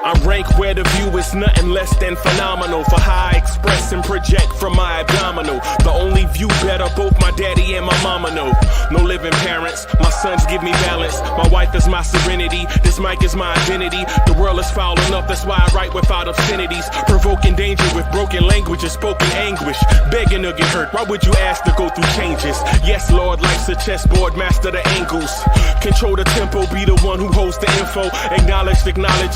I rank where the view is nothing less than phenomenal for how I express and project from my abdominal. The only view better both my daddy and my mama know. No living parents, my sons give me balance. My wife is my serenity, this mic is my identity. The world is foul enough, that's why I write without obscenities. Provoking danger with broken language and spoken anguish. Begging to get hurt, why would you ask to go through changes? Yes, Lord, life's a chessboard, master the angles. Control the tempo, be the one who holds the info. Acknowledge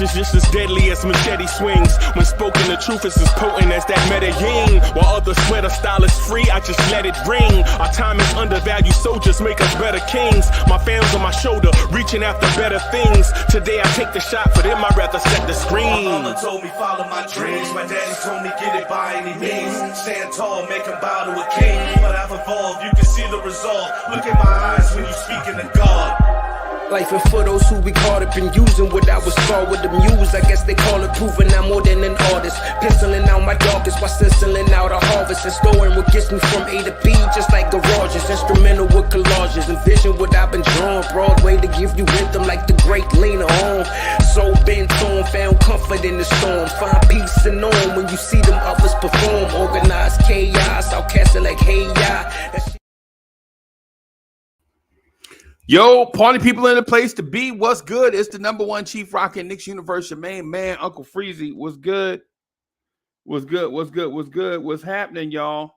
is just as deadly as machete swings. When spoken, the truth is as potent as that Medellin. While others swear the style is free, I just let it ring. Our time is undervalued, soldiers make us better kings. My fans on my shoulder, reaching after better things. Today I take the shot, for them I'd rather set the screen. My mama told me follow my dreams. My daddy told me get it by any means. Stand tall, make him bow to a king. But I've evolved, you can see the resolve. Look in my eyes when you speaking to God. Life and for those who we caught up in using what I was taught with the muse. I guess they call it proving I'm more than an artist. Penciling out my darkest while stenciling out a harvest. And storing what gets me from A to B, just like garages. Instrumental with collages. Envision what I've been drawing. Broadway to give you rhythm like the great Lena Horne. So bent on, found comfort in the storm. Find peace and on when you see them others perform. Organized chaos, outcasted like hey ya. Yo, party people in the place to be. What's good? It's the number one Chief Rock in Knicks Universe. Your main man, Uncle Freezy. What's good? What's good? What's good? What's good? What's happening, y'all?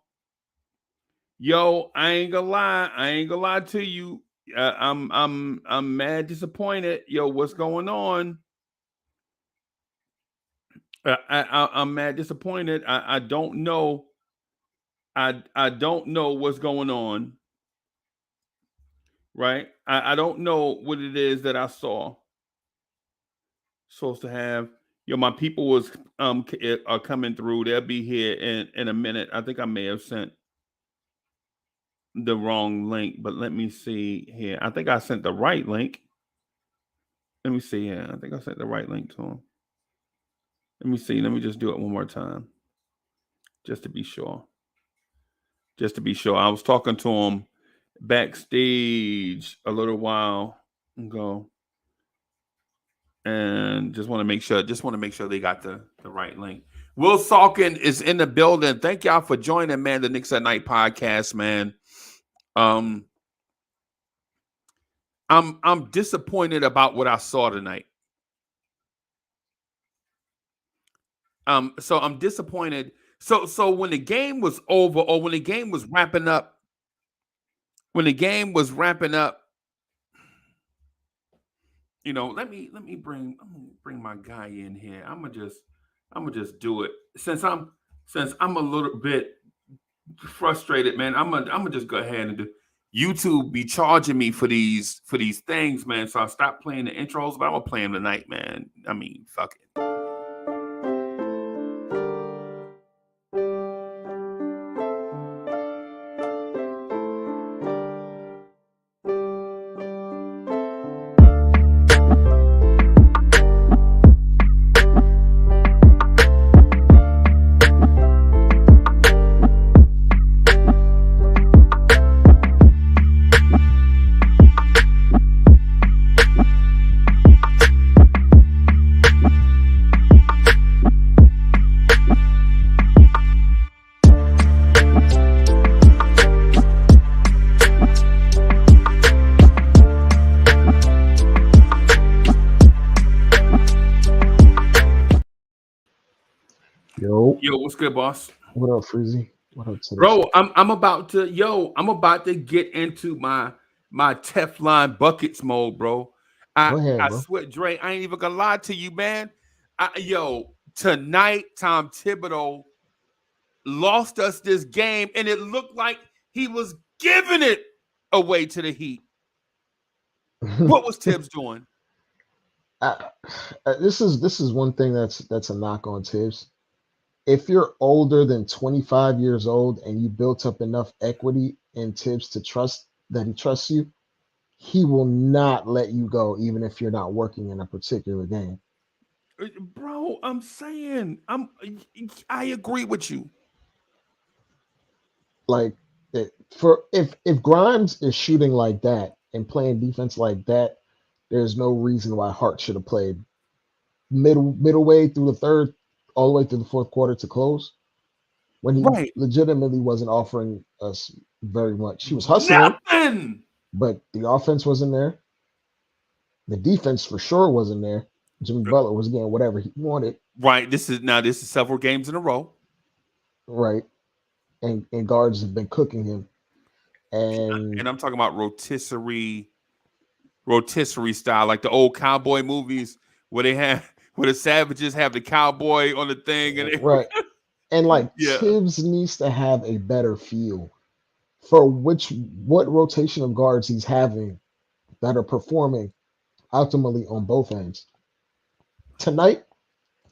Yo, I ain't gonna lie to you. I'm mad disappointed. Yo, what's going on? I'm mad disappointed. I don't know. I don't know what's going on. Right? I don't know what it is that I saw. Supposed to have, my people was are coming through. They'll be here in a minute. I think I may have sent the wrong link, but let me see here. I think I sent the right link. Let me see here. I think I sent the right link to him. Let me see. Let me just do it one more time. Just to be sure. I was talking to him backstage a little while ago, and just want to make sure they got the right link. Will Salkin is in the building. Thank y'all for joining, man. The Knicks at Night podcast, man. I'm disappointed about what I saw tonight. So I'm disappointed. So when the game was over, or when the game was wrapping up, let me bring my guy in here. I'm gonna just do it since I'm a little bit frustrated, man. I'm gonna just go ahead and do. YouTube be charging me for these things, man. So I stopped playing the intros, but I'm gonna play them tonight, man. I mean, fuck it. Yo, what's good, boss? What up, Freezy? What up, bro? I'm about to get into my Teflon buckets mode, bro. I swear, Dre, I ain't even gonna lie to you, man. Tonight, Tom Thibodeau lost us this game, and it looked like he was giving it away to the Heat. What was Tibbs doing? This is one thing that's a knock on Tibbs. If you're older than 25 years old and you built up enough equity in Tibbs to trust that he trusts you, he will not let you go, even if you're not working in a particular game. Bro, I'm saying, I agree with you. Like, For if Grimes is shooting like that and playing defense like that, there's no reason why Hart should have played middle way through the third, all the way through the fourth quarter to close when he Right. legitimately wasn't offering us very much. He was hustling, Nothing. but the offense wasn't there. The defense for sure wasn't there. Jimmy Butler was getting whatever he wanted, Right. This is several games in a row. right? And guards have been cooking him. And And I'm talking about rotisserie style, like the old cowboy movies where the savages have the cowboy on the thing and right. And like yeah. Tibbs needs to have a better feel for what rotation of guards he's having that are performing optimally on both ends. Tonight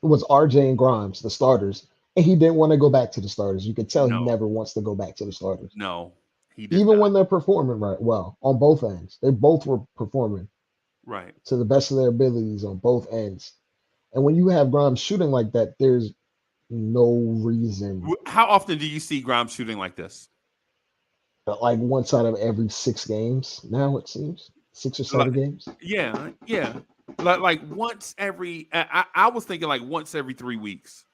was RJ and Grimes, the starters, and he didn't want to go back to the starters. You could tell he No, never wants to go back to the starters. no, he does Even not. when they're performing right well on both ends. They both were performing Right. to the best of their abilities on both ends. And when you have Grimes shooting like that, there's no reason. How often do you see Grimes shooting like this? Like once out of every 6 games now, it seems 6 or 7 games. Yeah, yeah. Like once every I was thinking like once every 3 weeks.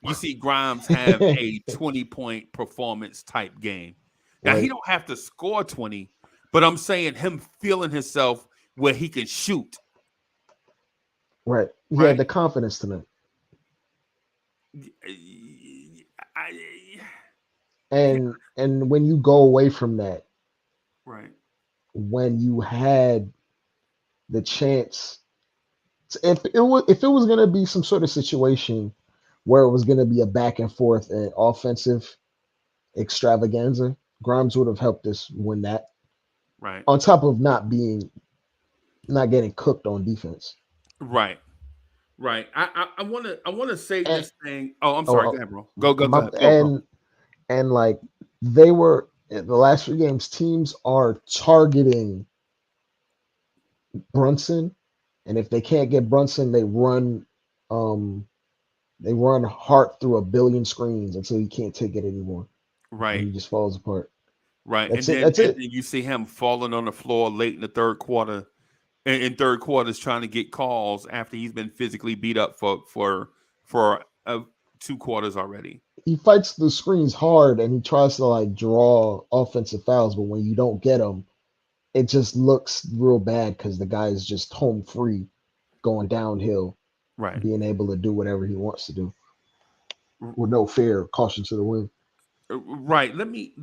You see Grimes have a 20-point performance type game. Now he Right, don't have to score 20, but I'm saying him feeling himself where he can shoot, right. He had right? the confidence tonight. I, yeah, And when you go away from that, right. when you had the chance, if it was gonna be some sort of situation where it was gonna be a back and forth and offensive extravaganza, Grimes would have helped us win that. Right. On top of not getting cooked on defense. Right. Right. I wanna say And this thing. Oh, I'm oh, sorry. Go ahead, bro. Go ahead. Go, bro. and like they were in the last 3 games, teams are targeting Brunson, and if they can't get Brunson, um they run Hart through a billion screens until he can't take it anymore, and Right. he just falls apart. Right. That's it. That's And it. then you see him falling on the floor late in the third quarter in third quarters trying to get calls after he's been physically beat up for 2 quarters already. He fights the screens hard, and he tries to like draw offensive fouls, but when you don't get them, it just looks real bad because the guy is just home free, going downhill, Right. being able to do whatever he wants to do with no fear, caution to the wind. Right. Let me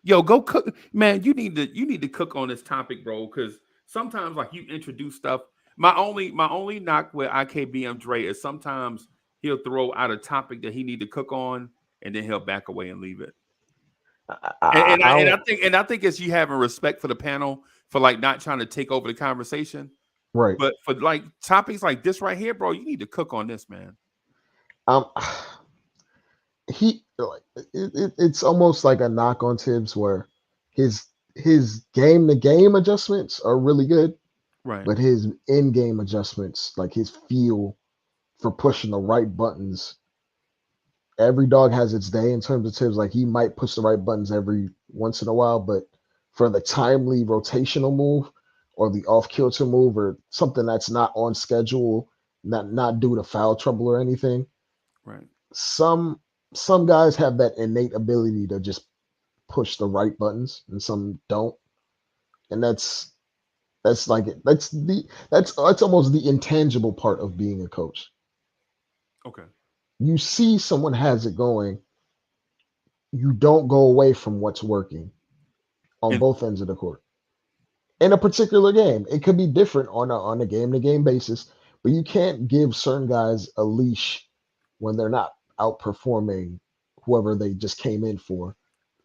yo go cook, man. You need to cook on this topic, bro, because sometimes like you introduce stuff. My only knock with IKBM Dre is sometimes he'll throw out a topic that he need to cook on and then he'll back away and leave it. I don't. And I think it's you having respect for the panel for like not trying to take over the conversation. Right. But for like topics like this right here, bro, you need to cook on this, man. Um, he like it's almost like a knock on Tibbs where his his game to game adjustments are really good, Right. but his in game adjustments, like his feel for pushing the right buttons, every dog has its day in terms of Tibbs. Like he might push the right buttons every once in a while, but for the timely rotational move or the off kilter move or something that's not on schedule, not due to foul trouble or anything, Right. some some guys have that innate ability to just push the right buttons and some don't. And that's almost the intangible part of being a coach. Okay. You see someone has it going, you don't go away from what's working on And both ends of the court. In a particular game, it could be different on a game to game basis, but you can't give certain guys a leash when they're not outperforming whoever they just came in for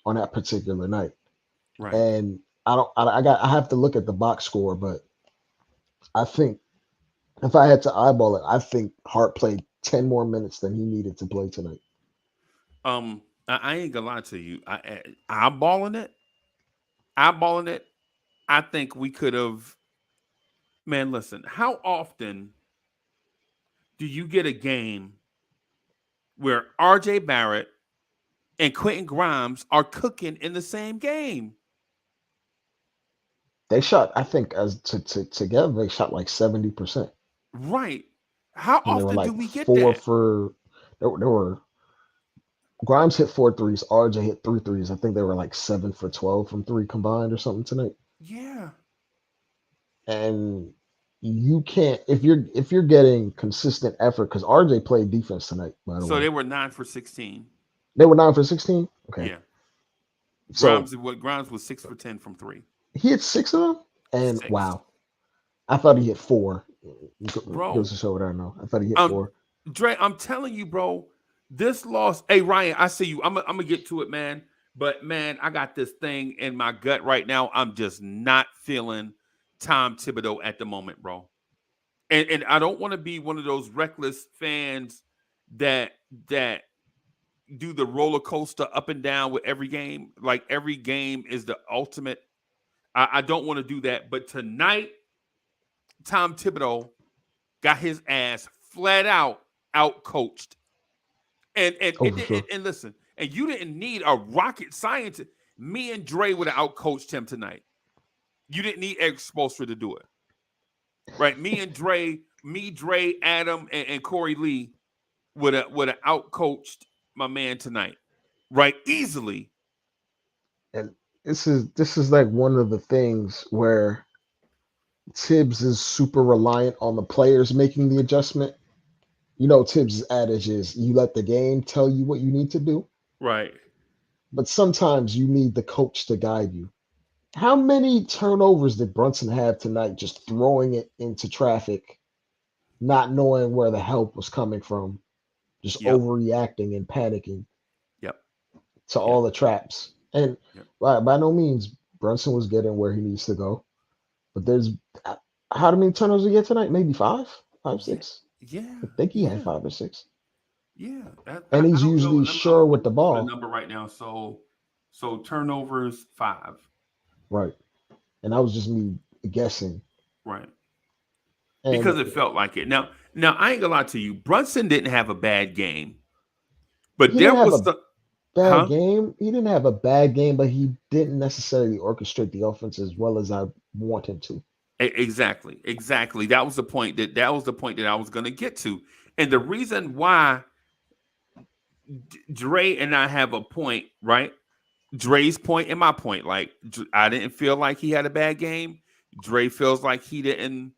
on that particular night. right. And I have to look at the box score, but I think if I had to eyeball it, I think Hart played 10 more minutes than he needed to play tonight. I ain't gonna lie to you. Eyeballing it, eyeballing it. I think we could have. Man, listen. How often do you get a game where R.J. Barrett and Quentin Grimes are cooking in the same game. They shot, I think, as together they shot like 70%, Right. How and they were often do like we get four that? for. There were Grimes hit 4 threes. RJ hit 3 threes. I think they were like 7 for 12 from three combined or something tonight. Yeah. And you can't if you're getting consistent effort because RJ played defense tonight. By the So way, they were 9 for 16. they were 9 for 16. Okay, Yeah. so Grimes was 6 for 10 from 3. he hit 6 of them, and 6. wow, I thought he hit four. Goes Bro, to show what I know. I thought he hit um four. Dre, I'm telling you, bro, this loss. Hey, Ryan, I see you. I'm gonna get to it, man. But man, I got this thing in my gut right now. I'm just not feeling Tom Thibodeau at the moment, bro. And I don't want to be one of those reckless fans that that do the roller coaster up and down with every game. Like every game is the ultimate. I don't want to do that. But tonight, Tom Thibodeau got his ass flat out coached. Oh, for sure. And listen, and you didn't need a rocket scientist. Me and Dre would have outcoached him tonight. You didn't need Eric Spoelstra to do it, right? Dre, Adam, and Corey Lee would have outcoached my man tonight, right? Easily. And this is like one of the things where Tibbs is super reliant on the players making the adjustment. You know, Tibbs' adage is you let the game tell you what you need to do, Right. but sometimes you need the coach to guide you. How many turnovers did Brunson have tonight just throwing it into traffic, not knowing where the help was coming from, just Yep. overreacting and panicking Yep. to Yep. all the traps? And Yep. by no means Brunson was getting where he needs to go, but there's how many turnovers did he get tonight? Maybe five, Yeah. six. Yeah. I think he had Yeah. 5 or 6. Yeah. And I he's don't know. usually I'm sure with the looking for the ball. number right now. So turnovers 5. Right. And I was just me guessing. Right. And Because it felt like it. Now I ain't gonna lie to you. Brunson didn't have a bad game, but he there didn't have was a the bad huh? game. He didn't have a bad game, but he didn't necessarily orchestrate the offense as well as I want him to. Exactly. That was the point that I was gonna get to, and the reason why Dre and I have a point, right? Dre's point and my point. Like I didn't feel like he had a bad game. Dre feels like he didn't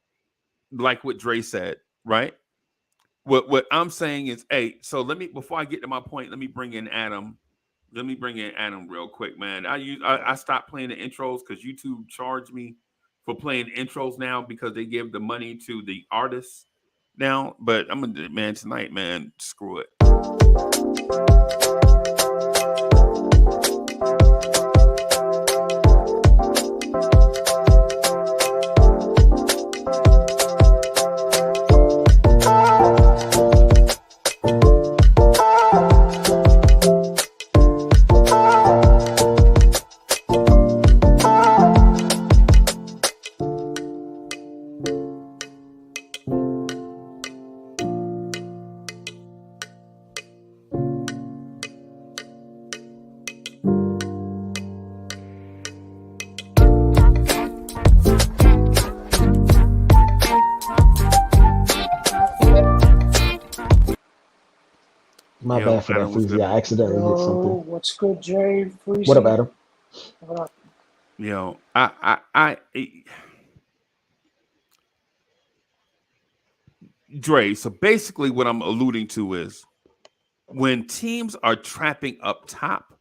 like what Dre said, right? What I'm saying is, hey, so let me before I get to my point, let me bring in Adam. Let me bring in Adam real quick, man. I stopped playing the intros because YouTube charged me for playing intros now because they give the money to the artists now. But I'm gonna man tonight, man, screw it. My Yo, bad for that, Adam was Freezy. good. I accidentally hit something. Yo, what's good, Jay? What up, Freezy? Adam? What up? Yo, Dre. So basically, what I'm alluding to is when teams are trapping up top,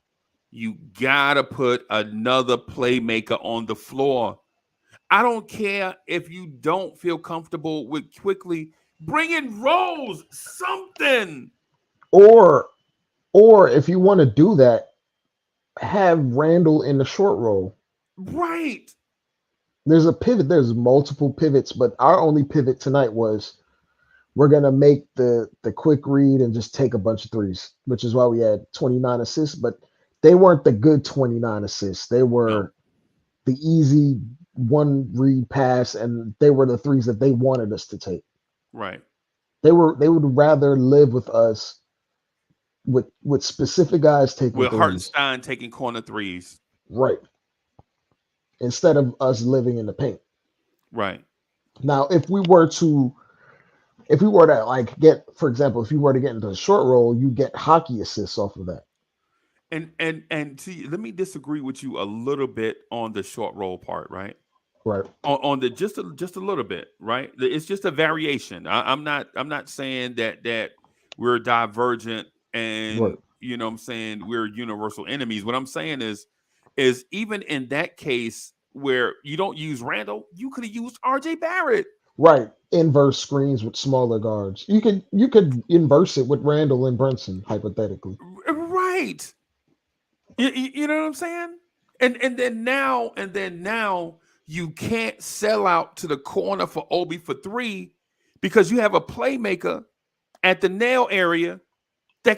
you gotta put another playmaker on the floor. I don't care if you don't feel comfortable with quickly bring in Rose, something. Or if you want to do that, have Randall in the short roll. Right. There's a pivot. There's multiple pivots, but our only pivot tonight was we're gonna make the quick read and just take a bunch of threes, which is why we had 29 assists. But they weren't the good 29 assists. They No. were the easy one read pass, and they were the threes that they wanted us to take. Right. They would rather live with us with specific guys taking With threes. Hartenstein taking corner threes. Right. Instead of us living in the paint. Right. Now, if we were to like get, for example, if you were to get into a short roll, you get hockey assists off of that. And see, let me disagree with you a little bit on the short roll part, right? Right. On the just a little bit, right? It's just a variation. I'm not saying that we're divergent Right. and you know what I'm saying we're universal enemies. What I'm saying is even in that case where you don't use Randall, you could have used RJ Barrett. Right. Inverse screens with smaller guards. You could inverse it with Randall and Brunson, hypothetically. Right. You know what I'm saying? And then now you can't sell out to the corner for Obi for three because you have a playmaker at the nail area that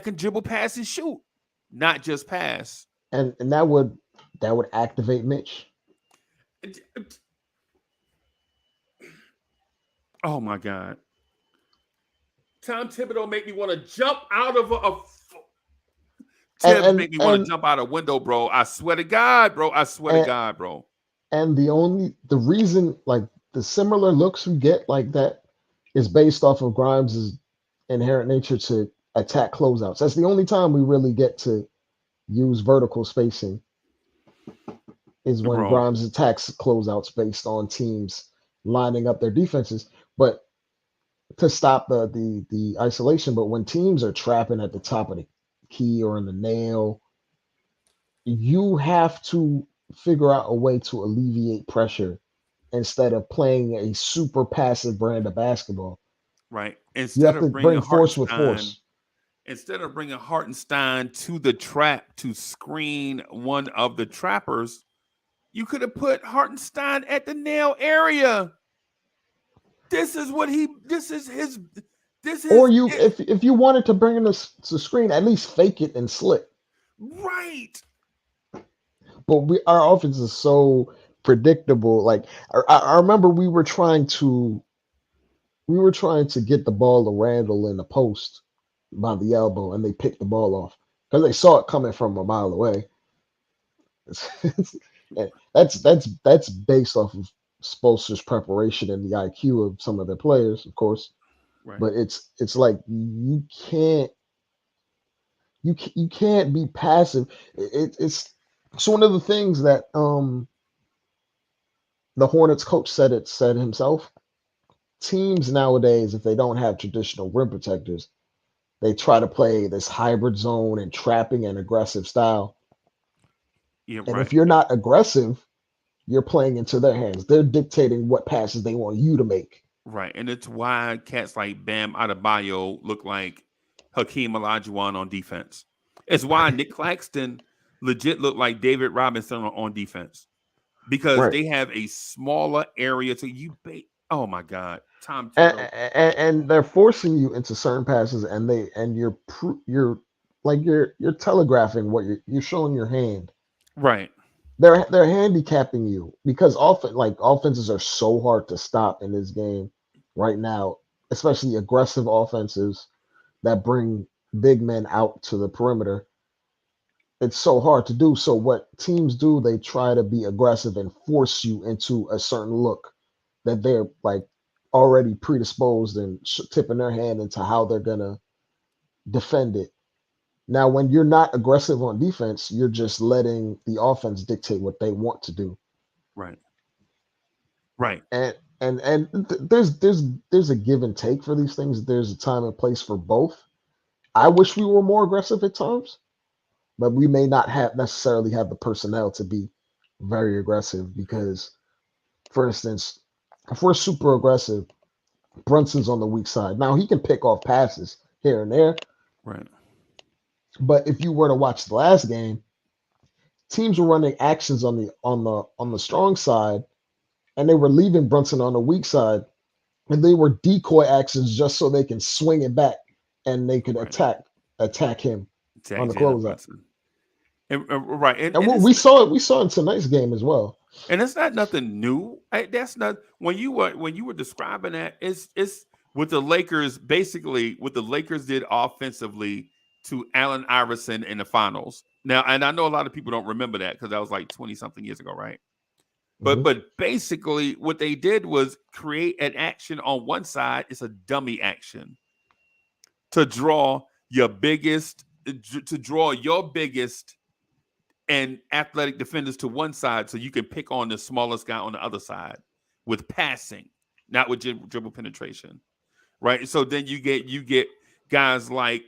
can dribble, pass, and shoot, not just pass. And that would activate Mitch. Oh my God. Tom Thibodeau make me want to jump out of a Tibbs And make me want to jump out a window, bro. I swear to God, bro. I swear to and, God, bro. and the reason, like, the similar looks we get like that is based off of Grimes' inherent nature to attack closeouts. That's the only time we really get to use vertical spacing is when Bro. Grimes attacks closeouts based on teams lining up their defenses. But to stop the isolation, but when teams are trapping at the top of the key or in the nail, you have to figure out a way to alleviate pressure instead of playing a super passive brand of basketball. Right. You have to bring force with force. Instead of bringing Hartenstein to the trap to screen one of the trappers, you could have put Hartenstein at the nail area. This is his Or if you wanted to bring in to screen, at least fake it and slip. right. But our offense is so predictable. Like I remember we were trying to get the ball to Randall in the post by the elbow, and they picked the ball off because they saw it coming from a mile away. And that's based off of Spoelstra's preparation and the IQ of some of their players, of course. Right. But it's like you can't be passive. It's one of the things that the Hornets coach said himself. Teams nowadays, if they don't have traditional rim protectors, they try to play this hybrid zone and trapping and aggressive style. Yeah, And right. if you're not aggressive, you're playing into their hands. They're dictating what passes they want you to make. Right. And it's why cats like Bam Adebayo look like Hakeem Olajuwon on defense. It's why Nick Claxton legit look like David Robinson on defense. Because Right. they have a smaller area to you. Oh my God, Tom And, Thibodeau. and they're forcing you into certain passes, and you're telegraphing what you're showing your hand. Right. They're handicapping you because offenses are so hard to stop in this game right now, especially aggressive offenses that bring big men out to the perimeter. It's so hard to do. So what teams do, they try to be aggressive and force you into a certain look that they're like already predisposed and tipping their hand into how they're gonna defend it. Now, when you're not aggressive on defense, you're just letting the offense dictate what they want to do. Right. Right. And there's a give and take for these things. There's a time and place for both. I wish we were more aggressive at times, but we may not necessarily have the personnel to be very aggressive because, for instance, if we're super aggressive, Brunson's on the weak side. Now he can pick off passes here and there, Right. but if you were to watch the last game, teams were running actions on the strong side, and they were leaving Brunson on the weak side, and they were decoy actions just so they can swing it back and they could Right. attack him on the Jalen closeout. Brunson. Right. And we saw it in tonight's game as well. And it's not nothing new. That's not when you were describing that. It's what the Lakers basically what the Lakers did offensively. to Allen Iverson in the finals. Now, and I know a lot of people don't remember that because that was like 20-something years ago, right? But basically what they did was create an action on one side. It's a dummy action to draw your biggest and athletic defenders to one side so you can pick on the smallest guy on the other side with passing, not with dribble penetration, right? So then you get guys like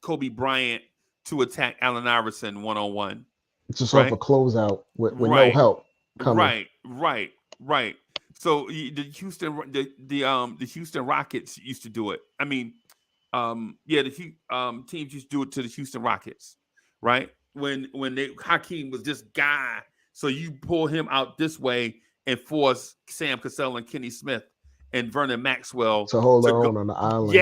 Kobe Bryant to attack Allen Iverson one-on-one. It's just right? off a closeout with no Right. help coming. Right. So the Houston Rockets used to do it. I mean, the teams used to do it to the Houston Rockets, right? When Hakeem was this guy, so you pull him out this way and force Sam Cassell and Kenny Smith and Vernon Maxwell To hold their own on the island.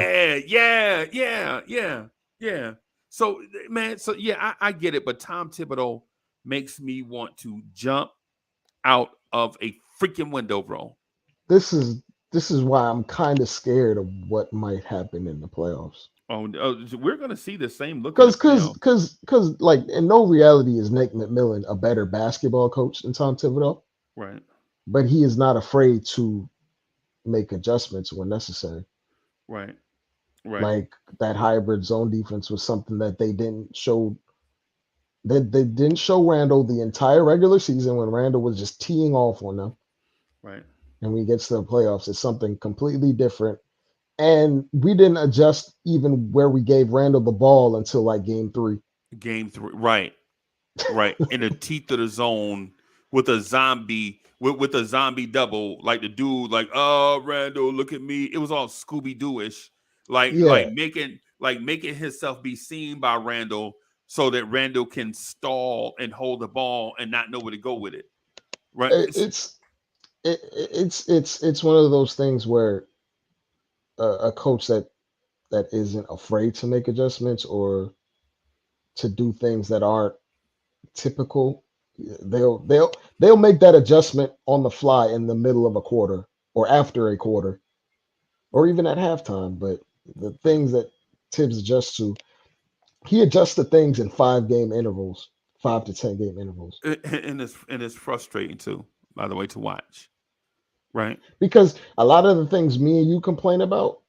Yeah. So man, I get it, but Tom Thibodeau makes me want to jump out of a freaking window, bro. This is why I'm kind of scared of what might happen in the playoffs. Oh, we're gonna see the same look. Because like in no reality is Nate McMillan a better basketball coach than Tom Thibodeau, right? but he is not afraid to make adjustments when necessary. Right. Like that hybrid zone defense was something that they didn't show. They didn't show Randall the entire regular season when Randall was just teeing off on them. Right. And when he gets to the playoffs, it's something completely different. And we didn't adjust even where we gave Randall the ball until like game 3. Right. In the teeth of the zone with a zombie, with a zombie double, like the dude, like, oh, Randall, look at me. It was all Scooby-Doo-ish. Like making himself be seen by Randall so that Randall can stall and hold the ball and not know where to go with it. Right. It's one of those things where a coach that isn't afraid to make adjustments or to do things that aren't typical, they'll make that adjustment on the fly in the middle of a quarter or after a quarter or even at halftime. But the things that Tibbs adjusts to, he adjusts to things in 5-game intervals, 5 to 10 game intervals. And it's frustrating too, by the way, to watch. Right. Because a lot of the things me and you complain about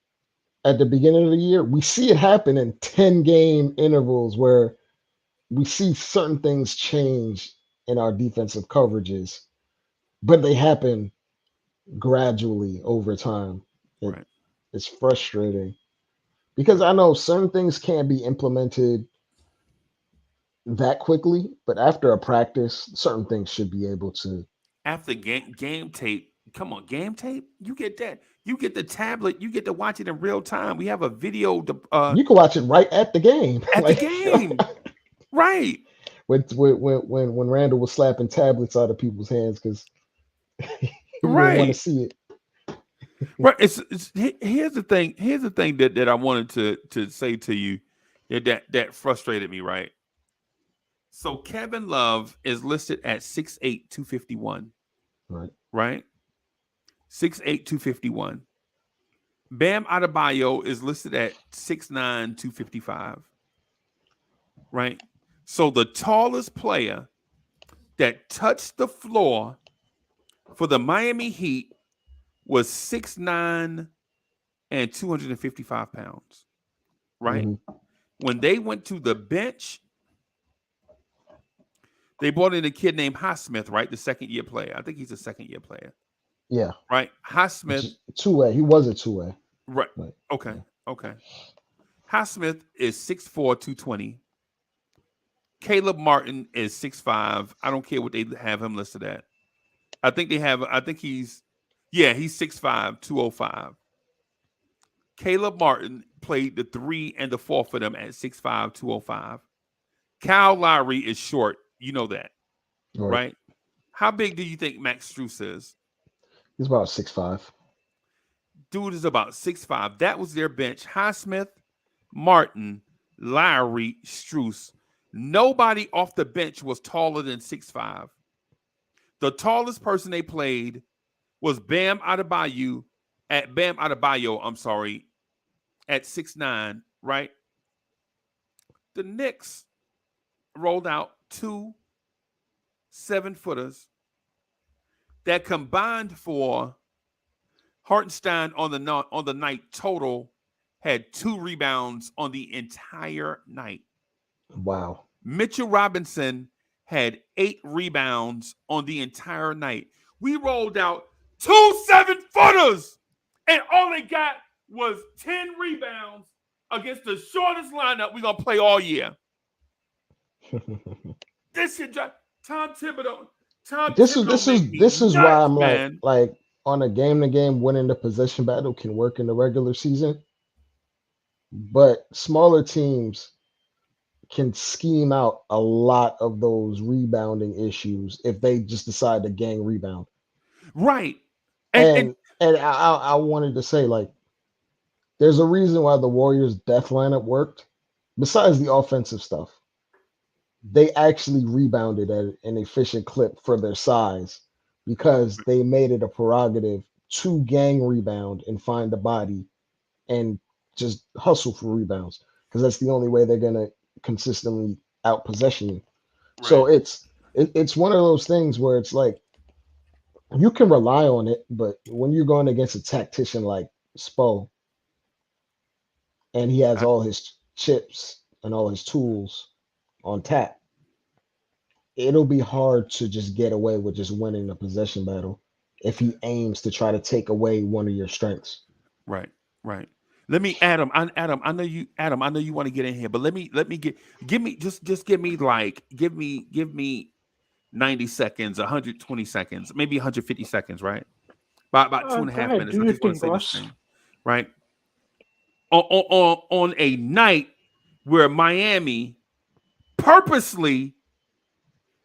at the beginning of the year, we see it happen in 10-game intervals where we see certain things change in our defensive coverages, but they happen gradually over time. It's frustrating because I know certain things can't be implemented that quickly, but after a practice, certain things should be able to. After game tape, come on, game tape, you get that. You get the tablet, you get to watch it in real time. We have a video. You can watch it right at the game. At the game. Right. When Randall was slapping tablets out of people's hands because he didn't want to see it. Right. Here's the thing. Here's the thing that I wanted to say to you that frustrated me, right? So Kevin Love is listed at 6'8", 251. Right? 6'8", 251. Bam Adebayo is listed at 6'9", 255. Right? So the tallest player that touched the floor for the Miami Heat was 6'9" and 255 pounds. Right? Mm-hmm. When they went to the bench, they brought in a kid named Highsmith, right? The second-year player. I think he's a second-year player. Yeah. Right? Highsmith. 2A. He was a 2A. Right. Okay. Highsmith is 6'4", 220. Caleb Martin is 6'5". I don't care what they have him listed at. I think he's 6'5", 205. Caleb Martin played the 3 and the 4 for them at 6'5", 205. Kyle Lowry is short. You know that, right? How big do you think Max Strus is? He's about 6'5". Dude is about 6'5". That was their bench. Highsmith, Martin, Lowry, Strus. Nobody off the bench was taller than 6'5". The tallest person they played was Bam Adebayo at 6'9", right? the Knicks rolled out 2 7-footers that combined for Hartenstein on the night total had 2 rebounds on the entire night. Wow. Mitchell Robinson had 8 rebounds on the entire night. We rolled out 2 7-footers, and all they got was 10 rebounds against the shortest lineup we're gonna play all year. This shit, Tom Thibodeau. This is why I'm man. like on a game-to-game winning the possession battle can work in the regular season, but smaller teams can scheme out a lot of those rebounding issues if they just decide to gang rebound. Right. And I wanted to say, like, there's a reason why the Warriors' death lineup worked. Besides the offensive stuff, they actually rebounded at an efficient clip for their size because they made it a prerogative to gang rebound and find the body and just hustle for rebounds because that's the only way they're gonna consistently out possession you. Right. So it's one of those things where it's like you can rely on it, but when you're going against a tactician like Spo and he has all his chips and all his tools on tap, it'll be hard to just get away with just winning the possession battle if he aims to try to take away one of your strengths. Right. Let me, Adam. I know you want to get in here, but let me give me 90 seconds, 120 seconds, maybe 150 seconds, right? About 2.5 minutes. Do I your just want to thing, say boss. this thing, right? On a night where Miami purposely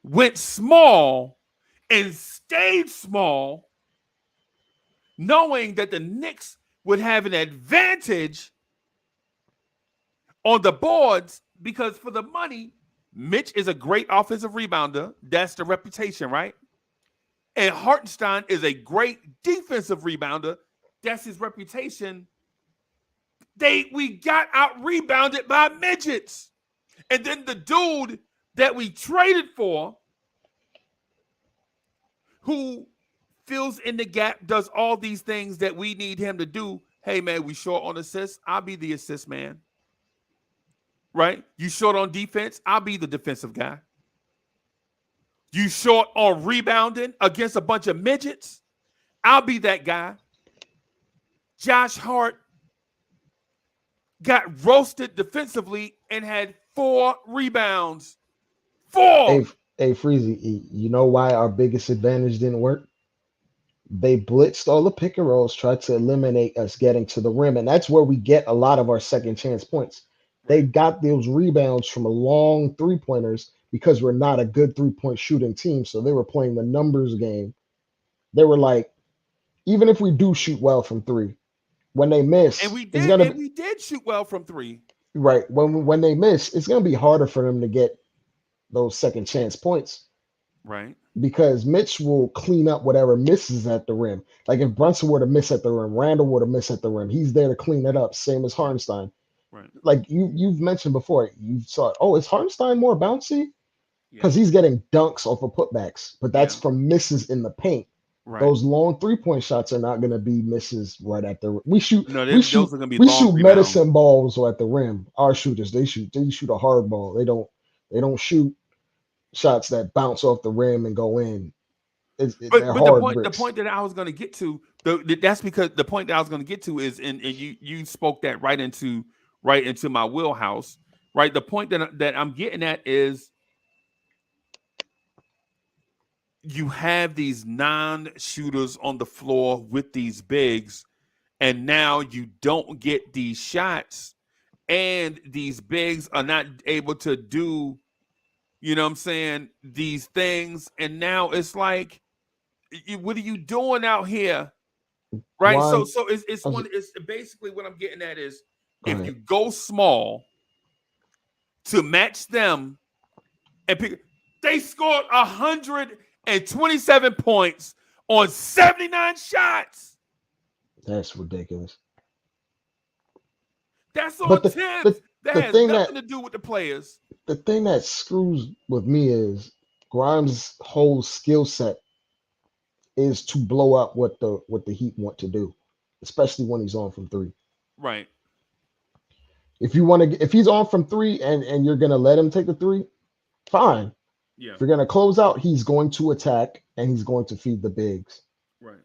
went small and stayed small, knowing that the Knicks would have an advantage on the boards because for the money, Mitch is a great offensive rebounder. That's the reputation, right? And Hartenstein is a great defensive rebounder. That's his reputation. We got out rebounded by midgets. And then the dude that we traded for, who fills in the gap, does all these things that we need him to do. Hey, man, we short on assists. I'll be the assist man. Right? You short on defense. I'll be the defensive guy. You short on rebounding against a bunch of midgets. I'll be that guy. Josh Hart got roasted defensively and had 4 rebounds. 4! Hey, Freezy, you know why our biggest advantage didn't work? They blitzed all the pick and rolls, tried to eliminate us getting to the rim, and that's where we get a lot of our second chance points. They got those rebounds from long 3-pointers because we're not a good 3-point shooting team, so they were playing the numbers game. They were like, even if we do shoot well from 3, when they miss, and we did shoot well from 3. Right. When they miss, it's going to be harder for them to get those second chance points. Right. Because Mitch will clean up whatever misses at the rim. Like if Brunson were to miss at the rim, Randall were to miss at the rim, he's there to clean it up, same as Hartenstein. Right. Like you've mentioned before, you saw, is Hartenstein more bouncy? Because he's getting dunks off of putbacks, but that's from misses in the paint. Right. Those long 3-point shots are not going to be misses right at the rim. We shoot medicine balls at the rim. Our shooters, they shoot a hard ball. They don't shoot shots that bounce off the rim and go in. But the point that I was going to get to, that's because the point that I was going to get to is, and you spoke that right into my wheelhouse, right? The point that I'm getting at is you have these non-shooters on the floor with these bigs, and now you don't get these shots, and these bigs are not able to do, you know what I'm saying, these things, and now it's like, what are you doing out here? Right? So it's basically what I'm getting at is if you go small to match them and pick, they scored 127 points on 79 shots. That's ridiculous. That's on Tibbs. That the has thing nothing that to do with the players. the thing that screws with me is Grimes' whole skill set is to blow up what the Heat want to do, especially when he's on from three. Right. If he's on from three and you're gonna let him take the three, fine. Yeah. If you're gonna close out, he's going to attack and he's going to feed the bigs Right.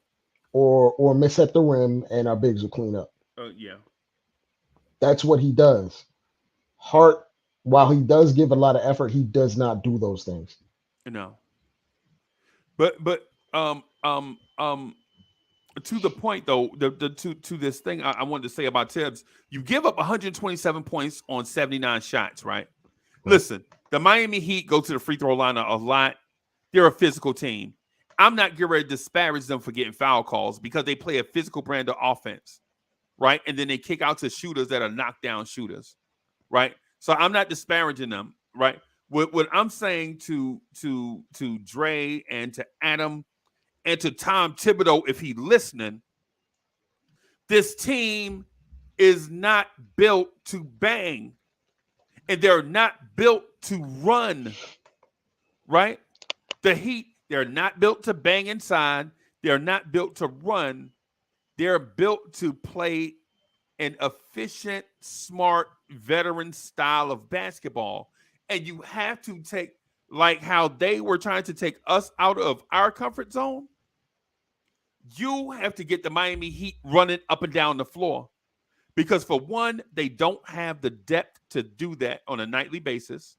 or miss at the rim and our bigs will clean up. Yeah. That's what he does. Hart, while he does give a lot of effort, he does not do those things. No. But to the point though, to this thing I wanted to say about Tibbs, you give up 127 points on 79 shots, right? Listen, the Miami Heat go to the free throw line a lot. They're a physical team. I'm not getting ready to disparage them for getting foul calls because they play a physical brand of offense, right? And then they kick out to shooters that are knockdown shooters, right? So I'm not disparaging them, right? What I'm saying to Dre and to Adam and to Tom Thibodeau, if he's listening, this team is not built to bang, and they're not built to run, right? The Heat, they're not built to bang inside. They're not built to run. They're built to play an efficient, smart, veteran style of basketball. And you have to take, like how they were trying to take us out of our comfort zone, you have to get the Miami Heat running up and down the floor. Because for one, they don't have the depth to do that on a nightly basis,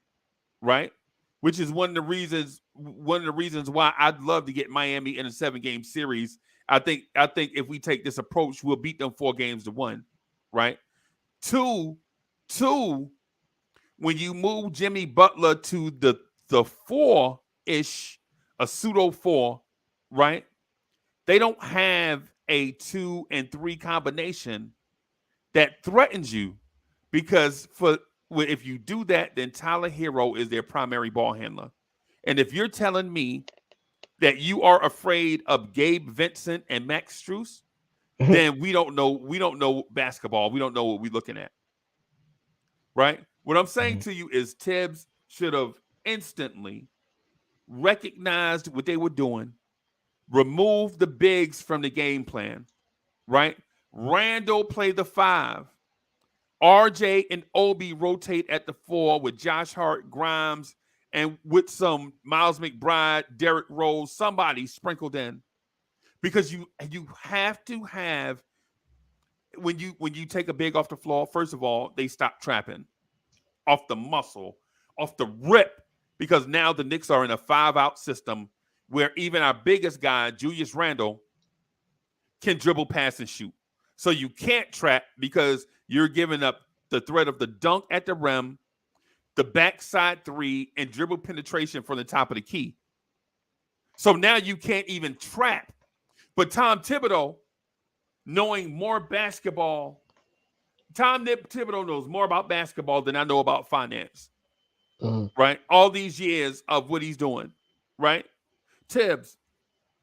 right? Which is one of the reasons why I'd love to get Miami in a 7-game series. I think if we take this approach, we'll beat them 4-1, right? Two, when you move Jimmy Butler to the 4-ish, a pseudo 4, right? They don't have a 2 and 3 combination that threatens you, because if you do that, then Tyler Hero is their primary ball handler. And if you're telling me that you are afraid of Gabe Vincent and Max Strus, then we don't know basketball. We don't know what we're looking at. Right? What I'm saying to you is Tibbs should have instantly recognized what they were doing, removed the bigs from the game plan, right? Randall play the 5. RJ and Obi rotate at the 4 with Josh Hart, Grimes, and with some Miles McBride, Derrick Rose, somebody sprinkled in. Because you have to have, when you take a big off the floor, first of all, they stop trapping off the muscle, off the rip, because now the Knicks are in a 5-out system where even our biggest guy, Julius Randle, can dribble, pass, and shoot. So you can't trap because you're giving up the threat of the dunk at the rim, the backside 3, and dribble penetration from the top of the key. So now you can't even trap. But Tom Thibodeau, knowing more basketball, Tom Thibodeau knows more about basketball than I know about finance. Right? All these years of what he's doing. Right? Tibbs,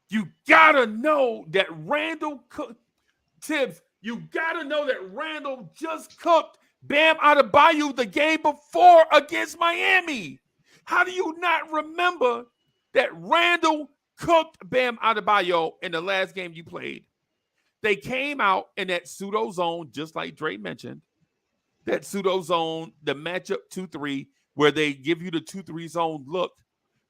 you gotta know that Randall Tibbs, you gotta know that Randall just cooked Bam Adebayo the game before against Miami. How do you not remember that Randall cooked Bam Adebayo in the last game you played? They came out in that pseudo zone, just like Dre mentioned. That pseudo zone, the matchup 2-3, where they give you the 2-3 zone look.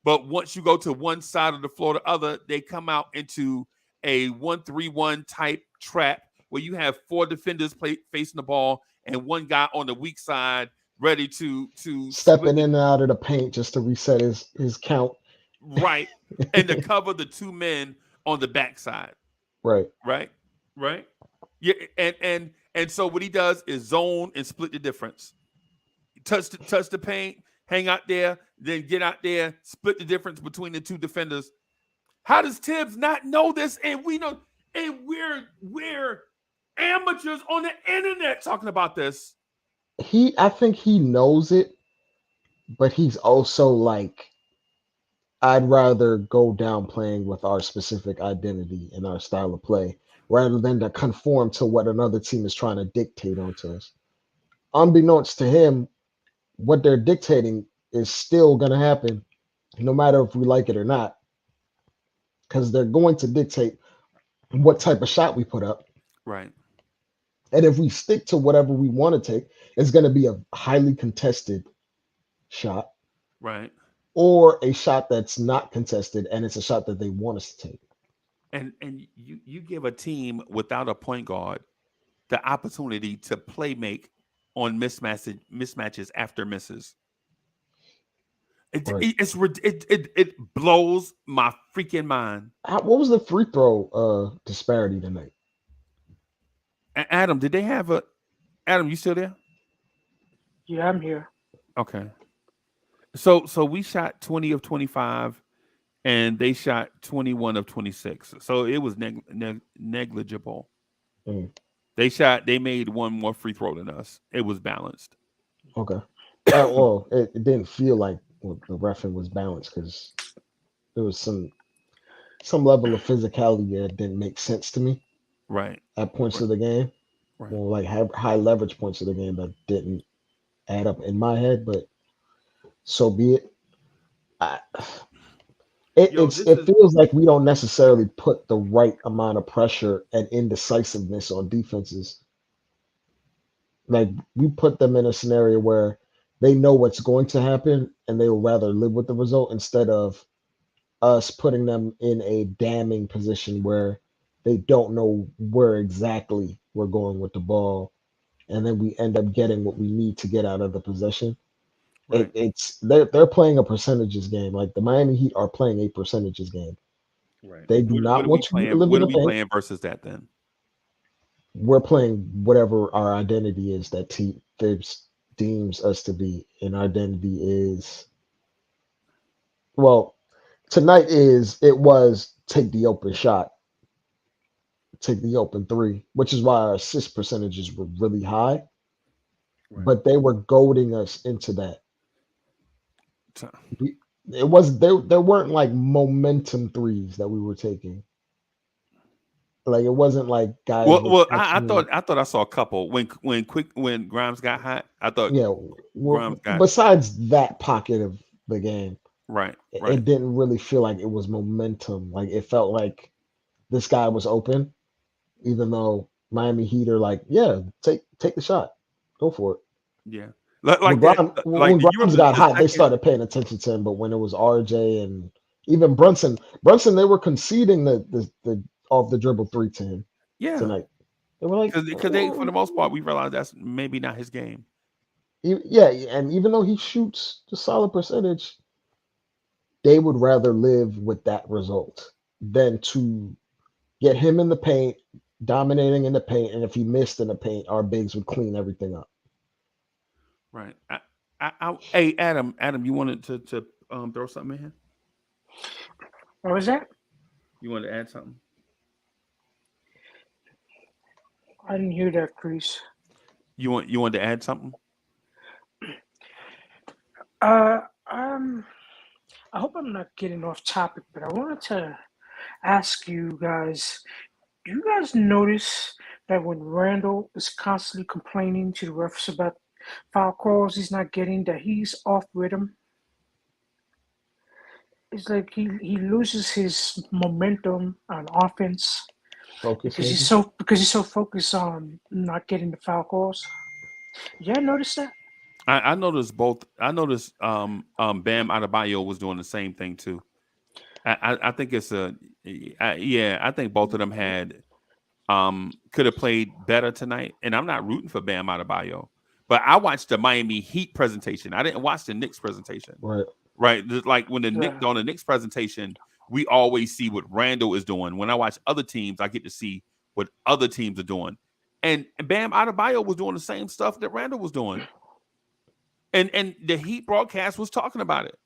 But once you go to one side of the floor, the other, they come out into a 1-3-1 type trap where you have 4 defenders facing the ball and one guy on the weak side ready to stepping in and out of the paint just to reset his count. Right. And to cover the 2 men on the backside. Right. Yeah, and so what he does is zone and split the difference. Touch the paint, hang out there, then get out there, split the difference between the 2 defenders. How does Tibbs not know this? And we know, and we're amateurs on the internet talking about this. I think he knows it, but he's also like, I'd rather go down playing with our specific identity and our style of play rather than to conform to what another team is trying to dictate onto us. unbeknownst to him, what they're dictating is still going to happen, no matter if we like it or not, because they're going to dictate what type of shot we put up. Right. And if we stick to whatever we want to take, it's going to be a highly contested shot Right. or a shot that's not contested and it's a shot that they want us to take. And you give a team without a point guard the opportunity to play make on mismatches after misses. Right. It blows my freaking mind. What was the free throw disparity tonight? Adam, did they have a? Adam, you still there? Yeah, I'm here. Okay. So we shot 20 of 25, and they shot 21 of 26. So it was negligible. Mm, They made one more free throw than us. It was balanced. okay. Well, it didn't feel like the reffing was balanced because there was some level of physicality that didn't make sense to me Right. at points of the game, Right. or like high leverage points of the game that didn't add up in my head. But so be it. I, it feels like we don't necessarily put the right amount of pressure and indecisiveness on defenses. Like we put them in a scenario where they know what's going to happen and they will rather live with the result instead of us putting them in a damning position where they don't know where exactly we're going with the ball, and then we end up getting what we need to get out of the possession. Right. It's they're playing a percentages game. Like the Miami Heat are playing a percentages game. Right. They do not want you to live in What are the we paint. playing versus that then? We're playing whatever our identity is that Thibs deems us to be, and our identity is well tonight it was take the open shot, take the open three, which is why our assist percentages were really high, Right. but they were goading us into that. So- It was there weren't like momentum threes that we were taking. Like it wasn't like guys were catching. I thought I saw a couple when Grimes got hot. I thought Yeah, Grimes got besides that pocket of the game, right. it didn't really feel like it was momentum. Like it felt like this guy was open, even though Miami Heat are like, yeah, take the shot, go for it. Yeah. When Like that. Like you Grimes remember got the hot, they second? started paying attention to him. But when it was RJ and even Brunson, they were conceding the off the dribble three to him Yeah. tonight. They were like, Because they, for the most part, we realized that's maybe not his game. yeah, and even though he shoots a solid percentage, they would rather live with that result than to get him in the paint, dominating in the paint, and if he missed in the paint, our bigs would clean everything up. Right. Hey, Adam, you wanted to throw something in here? What was that? You wanted to add something? I didn't hear that, Chris. You wanted to add something? Uh, um, I hope I'm not getting off topic, but I wanted to ask you guys, do you guys notice that when Randall is constantly complaining to the refs about foul calls he's not getting, that he's off rhythm? It's like he loses his momentum on offense Focus, because maybe. he's so focused on not getting the foul calls. Yeah, notice that? I noticed both. I noticed Bam Adebayo was doing the same thing too. I think it's I think both of them had could have played better tonight. And I'm not rooting for Bam Adebayo, but I watched the Miami Heat presentation. I didn't watch the Knicks presentation. Right. Right. Like when Yeah. on the Knicks presentation, we always see what Randall is doing. When I watch other teams, I get to see what other teams are doing. And Bam Adebayo was doing the same stuff that Randall was doing. And the Heat broadcast was talking about it.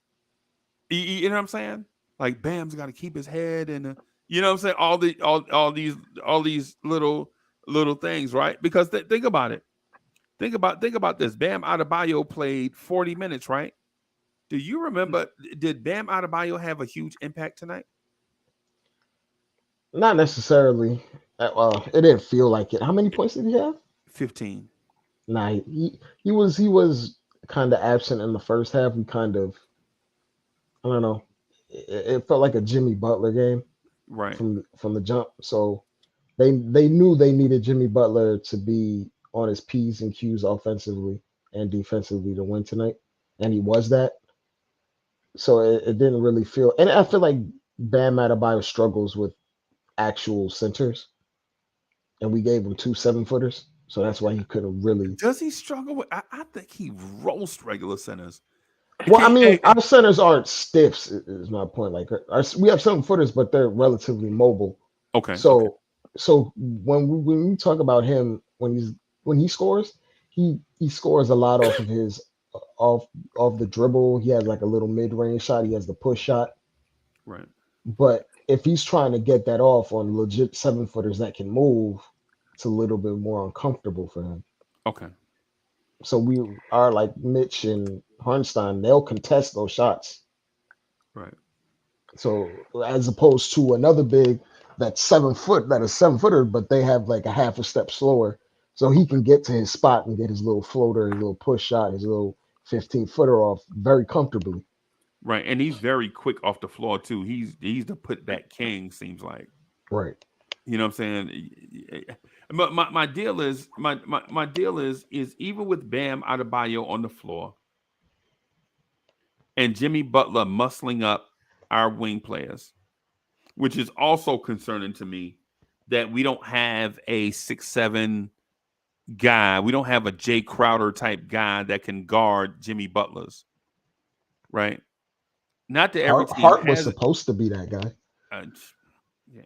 You know what I'm saying? Like Bam's got to keep his head and you know what I'm saying? All these little things, right? Because think about it. Think about this. Bam Adebayo played 40 minutes, right? Do you remember? Did Bam Adebayo have a huge impact tonight? Not necessarily. Well, it didn't feel like it. How many points did he have? 15. Nah, he was kind of absent in the first half. We kind of, I don't know. It felt like a Jimmy Butler game Right. from the jump. So they knew they needed Jimmy Butler to be on his P's and Q's offensively and defensively to win tonight, and he was that. So it didn't really feel, and I feel like Bam Adebayo struggles with actual centers, and we gave him two 7-footers, so that's why he couldn't really. Does he struggle with? I think he roasts regular centers. Well, I Okay, mean, our centers aren't stiffs, is my point. Like we have 7-footers, but they're relatively mobile. okay. So when we talk about him when he scores, he scores a lot off of his off the dribble. He has like a little mid range shot. He has the push shot. Right. But if he's trying to get that off on legit 7-footers that can move, it's a little bit more uncomfortable for him. Okay. So we are like Mitch and Harnstein, they'll contest those shots. Right. So as opposed to another big that's 7 foot, that is 7-footer, but they have like a half a step slower. So he can get to his spot and get his little floater, his little push shot, his little 15-footer off very comfortably. Right. And he's very quick off the floor too. He's the putback king, seems like. Right. You know what I'm saying? But my deal is my deal is even with Bam Adebayo on the floor and Jimmy Butler muscling up our wing players, which is also concerning to me that we don't have a 6'7" guy. We don't have a Jay Crowder type guy that can guard Jimmy Butler's. Right? Not that every team Hart was has it. supposed to be that guy. Yeah.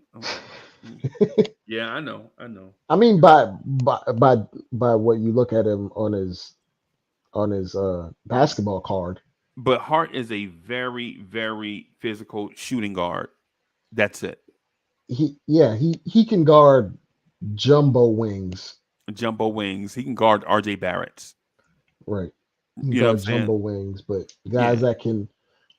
Yeah, I know. I mean, by what you look at him on his basketball card, But Hart is a very, very physical shooting guard. That's it. he can guard jumbo wings, Jumbo wings. He can guard RJ Barrett's. right? He can You know what I'm guard saying? jumbo wings, but Yeah. guys that can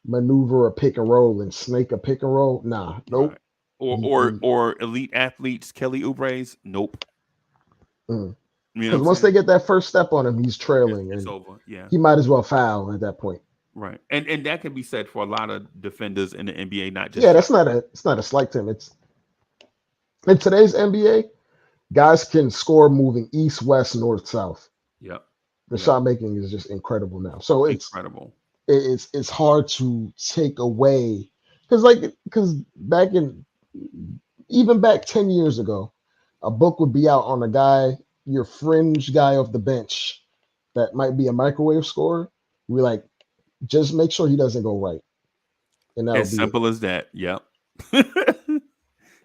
maneuver a pick and roll and snake a pick and roll, nah, nope. Right. Or elite athletes, Kelly Oubre's. Nope. You know what Because I'm once they saying? get that first step on him, he's trailing, It's and over. Yeah. he might as well foul at that point. Right. And that can be said for a lot of defenders in the NBA, not just Yeah, it's not a slight to him. It's in today's NBA, guys can score moving east, west, north, south. Yep. The Yep. shot making is just incredible now. So Incredible. it's hard to take away because back 10 years ago, a book would be out on a guy, your fringe guy off the bench that might be a microwave scorer. We like just make sure he doesn't go right, and that'll As be it. simple as that. Yep.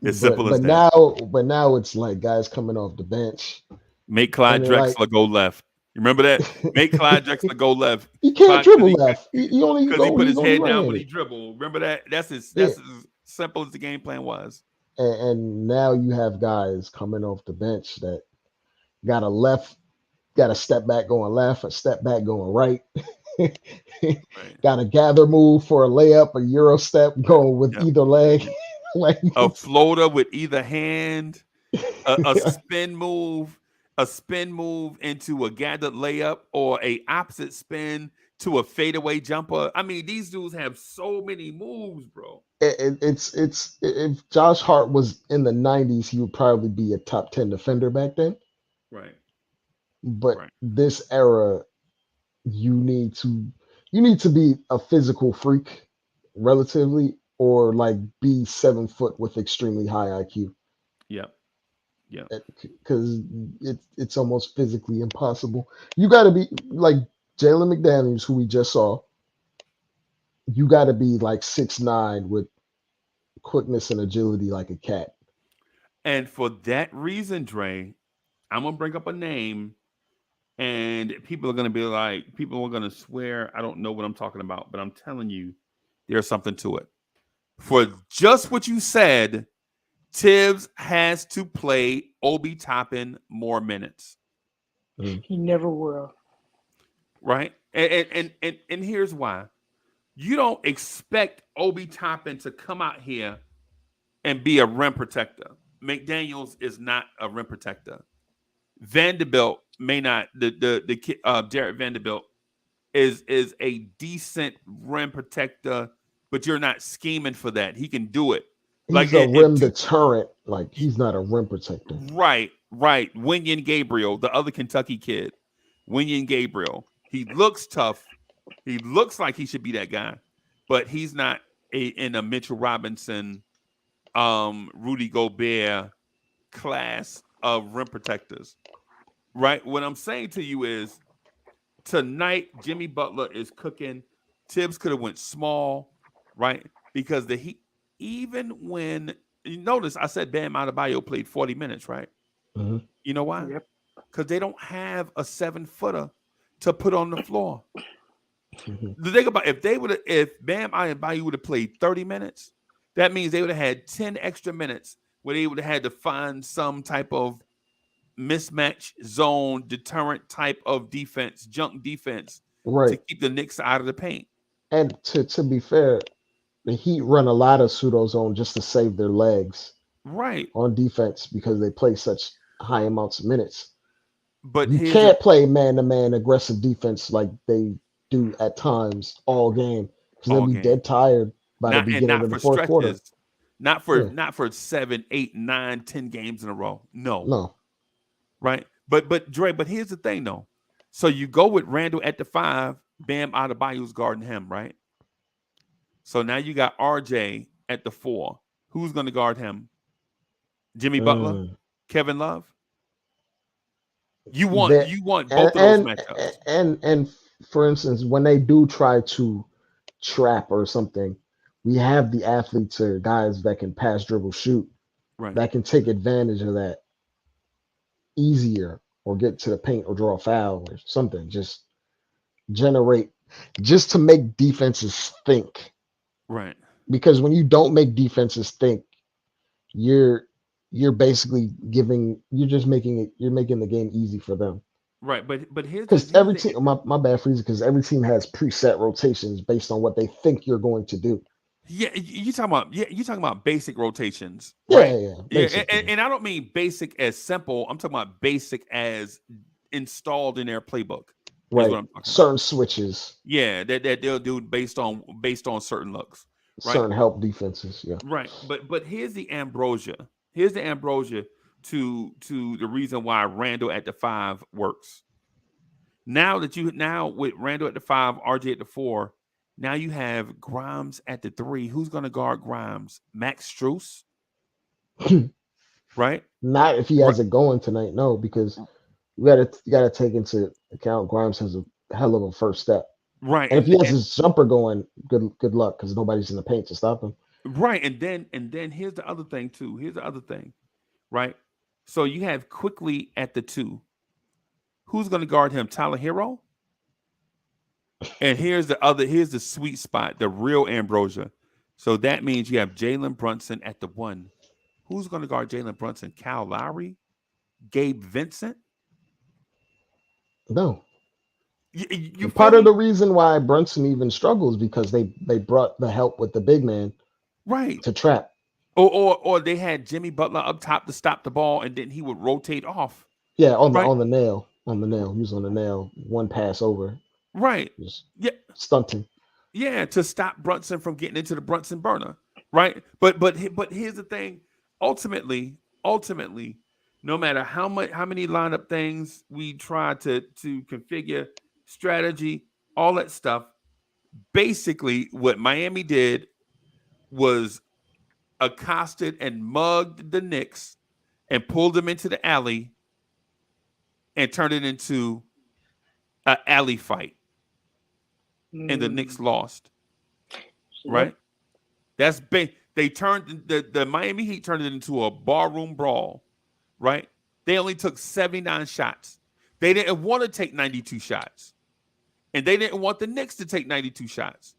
As But simple as but that. now it's like guys coming off the bench Make and Clyde they're like, Drexler go left. You remember that? Make Clyde Drexler go left. he can't Clyde, because dribble left. He only he put he's his only head down when he right-handed. dribbled. Remember that? That's Yeah, as simple as the game plan was. and now you have guys coming off the bench that got a step back going left, a step back going right. Right. Got a gather move for a layup, a euro step going with Yep. either leg. Like A floater with either hand, a spin move into a gathered layup, or a opposite spin to a fadeaway jumper. I mean, these dudes have so many moves, bro. it's if Josh Hart was in the 90s, he would probably be a top 10 defender back then. Right. But Right. this era, you need to be a physical freak relatively, or like be 7 foot with extremely high IQ. Yep. Yep. Because it's almost physically impossible. You got to be like Jalen McDaniels, who we just saw. You got to be like 6'9" with quickness and agility like a cat. And for that reason, Dre, I'm gonna bring up a name, and people are gonna swear I don't know what I'm talking about, but I'm telling you, there's something to it. For just what you said, Tibbs has to play Obi Toppin more minutes, He never will. right? And here's why. You don't expect Obi Toppin to come out here and be a rim protector. McDaniels is not a rim protector. Vanderbilt may not the kid Jared Vanderbilt is a decent rim protector, but you're not scheming for that. He can do it. Like He's a if rim deterrent. Like he's not a rim protector. right. Winyan Gabriel, the other Kentucky kid, Winyan Gabriel. He looks tough. He looks like he should be that guy, but he's not in a Mitchell Robinson, Rudy Gobert class of rim protectors. Right. What I'm saying to you is tonight, Jimmy Butler is cooking. Tibbs could have went small, right? Because the Heat, even when you notice, I said Bam Adebayo played 40 minutes, right? Mhm. You know why? Yep. Because they don't have a 7-footer to put on the floor. Mhm. The thing about if Bam Adebayo would have played 30 minutes, that means they would have had 10 extra minutes where they would have had to find some type of mismatch zone deterrent type of defense, junk defense to Right. keep the Knicks out of the paint. And to be fair, the Heat run a lot of pseudo zone just to save their legs Right. on defense because they play such high amounts of minutes. But You here's can't play man-to-man aggressive defense like they do at times all game because they'll all be game. dead tired by the beginning Not of the for fourth quarter. stretches. Not Yeah. for 7, 8, 9, 10 games in a row. No. No. Right. But Dre, but here's the thing though. So you go with Randall at the 5, Bam Adebayo's guarding him, right? So now you got RJ at the 4. Who's going to guard him? Jimmy Butler? Kevin Love? You want both of those matchups. And for instance, when they do try to trap or something, we have the athletes or guys that can pass, dribble, shoot, Right. that can take advantage of that easier or get to the paint or draw a foul or something. Just to make defenses think. Right. Because when you don't make defenses think, you're basically making the game easy for them. Right. But here's Because every team, my bad, Freezer, because every team has preset rotations based on what they think you're going to do. Yeah, you're talking about basic rotations, Yeah, right? yeah, Yeah, basically. and I don't mean basic as simple. I'm talking about basic as installed in their playbook. Is Right. what I'm talking Certain about. switches, Yeah, that they'll do based on certain looks, right? certain help defenses. Yeah. Right. But here's the ambrosia. Here's the ambrosia to the reason why Randall at the 5 works. Now with Randall at the 5, RJ at the 4, now you have Grimes at the 3. Who's going to guard Grimes? Max Strus? Right? Not if he has it going tonight, no, because you gotta take into account Grimes has a hell of a first step. Right. And if he has his jumper going, good luck, because nobody's in the paint to stop him. Right. And then here's the other thing too. Here's the other thing. Right? So you have Quickly at the 2. Who's going to guard him? Tyler Hero? And here's the sweet spot, the real ambrosia. So that means you have Jalen Brunson at the 1. Who's going to guard Jalen Brunson? Kyle Lowry? Gabe Vincent? No. You Part of the reason why Brunson even struggles because they brought the help with the big man right to trap. Or they had Jimmy Butler up top to stop the ball, and then he would rotate off. Yeah, on right? the nail. On the nail. He was on the nail. One pass over. Right. Just Yeah. stunting. Yeah, to stop Brunson from getting into the Brunson burner. Right. But here's the thing. Ultimately, no matter how many lineup things we try to configure, strategy, all that stuff, basically what Miami did was accosted and mugged the Knicks and pulled them into the alley and turned it into an alley fight. And the Knicks lost. Right? That's they turned the Miami Heat turned it into a barroom brawl. Right? They only took 79 shots. They didn't want to take 92 shots. And they didn't want the Knicks to take 92 shots.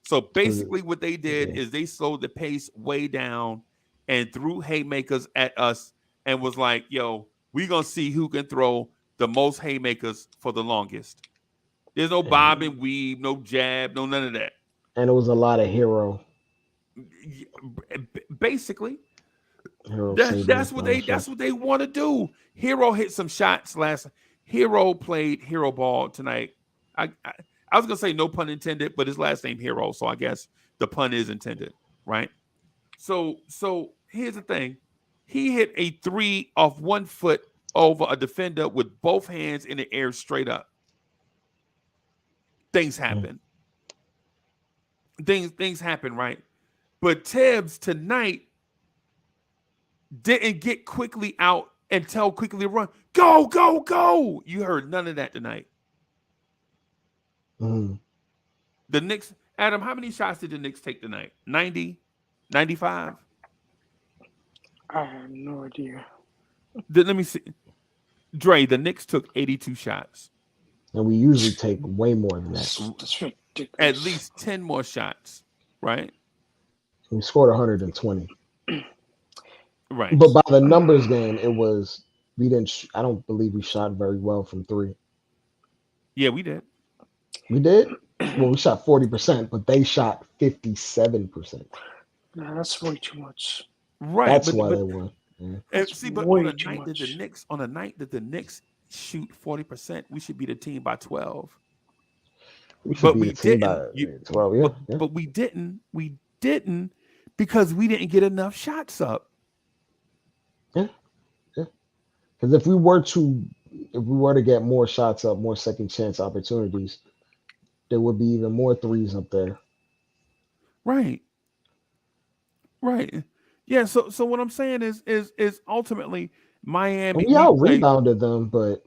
So basically what they did is they slowed the pace way down and threw haymakers at us and was like, yo, we're going to see who can throw the most haymakers for the longest. There's no bob and weave, no jab, no none of that. And it was a lot of hero. Basically, hero that's what they want to do. Hero hit some shots last. Hero played hero ball tonight. I was gonna say no pun intended, but his last name Hero, so I guess the pun is intended, right? So here's the thing. He hit a three off 1 foot over a defender with both hands in the air straight up. Things happen. Things happen, right? But Tibbs tonight didn't get quickly out and tell quickly to run. Go, go, go. You heard none of that tonight. Mm. The Knicks, Adam, how many shots did the Knicks take tonight? 90? 95? I have no idea. Let me see. Dre, the Knicks took 82 shots. And we usually take way more than that. That's ridiculous. At least 10 more shots, right? We scored 120. Right. But by the numbers game, it was we didn't. I don't believe we shot very well from three. Yeah, we did. We did. Well, we shot 40%, but they shot 57%. No, that's way too much. Right. That's why they won. Yeah. And see, but way on a too night that the Knicks shoot 40%, we should be the team by 12. We should But be we a team didn't. by 12. Yeah, yeah. But we didn't. We didn't because we didn't get enough shots up. Yeah. Because if we were to get more shots up, more second chance opportunities, there would be even more threes up there. Right. Right. Yeah. So what I'm saying is ultimately Miami. And we out rebounded them, but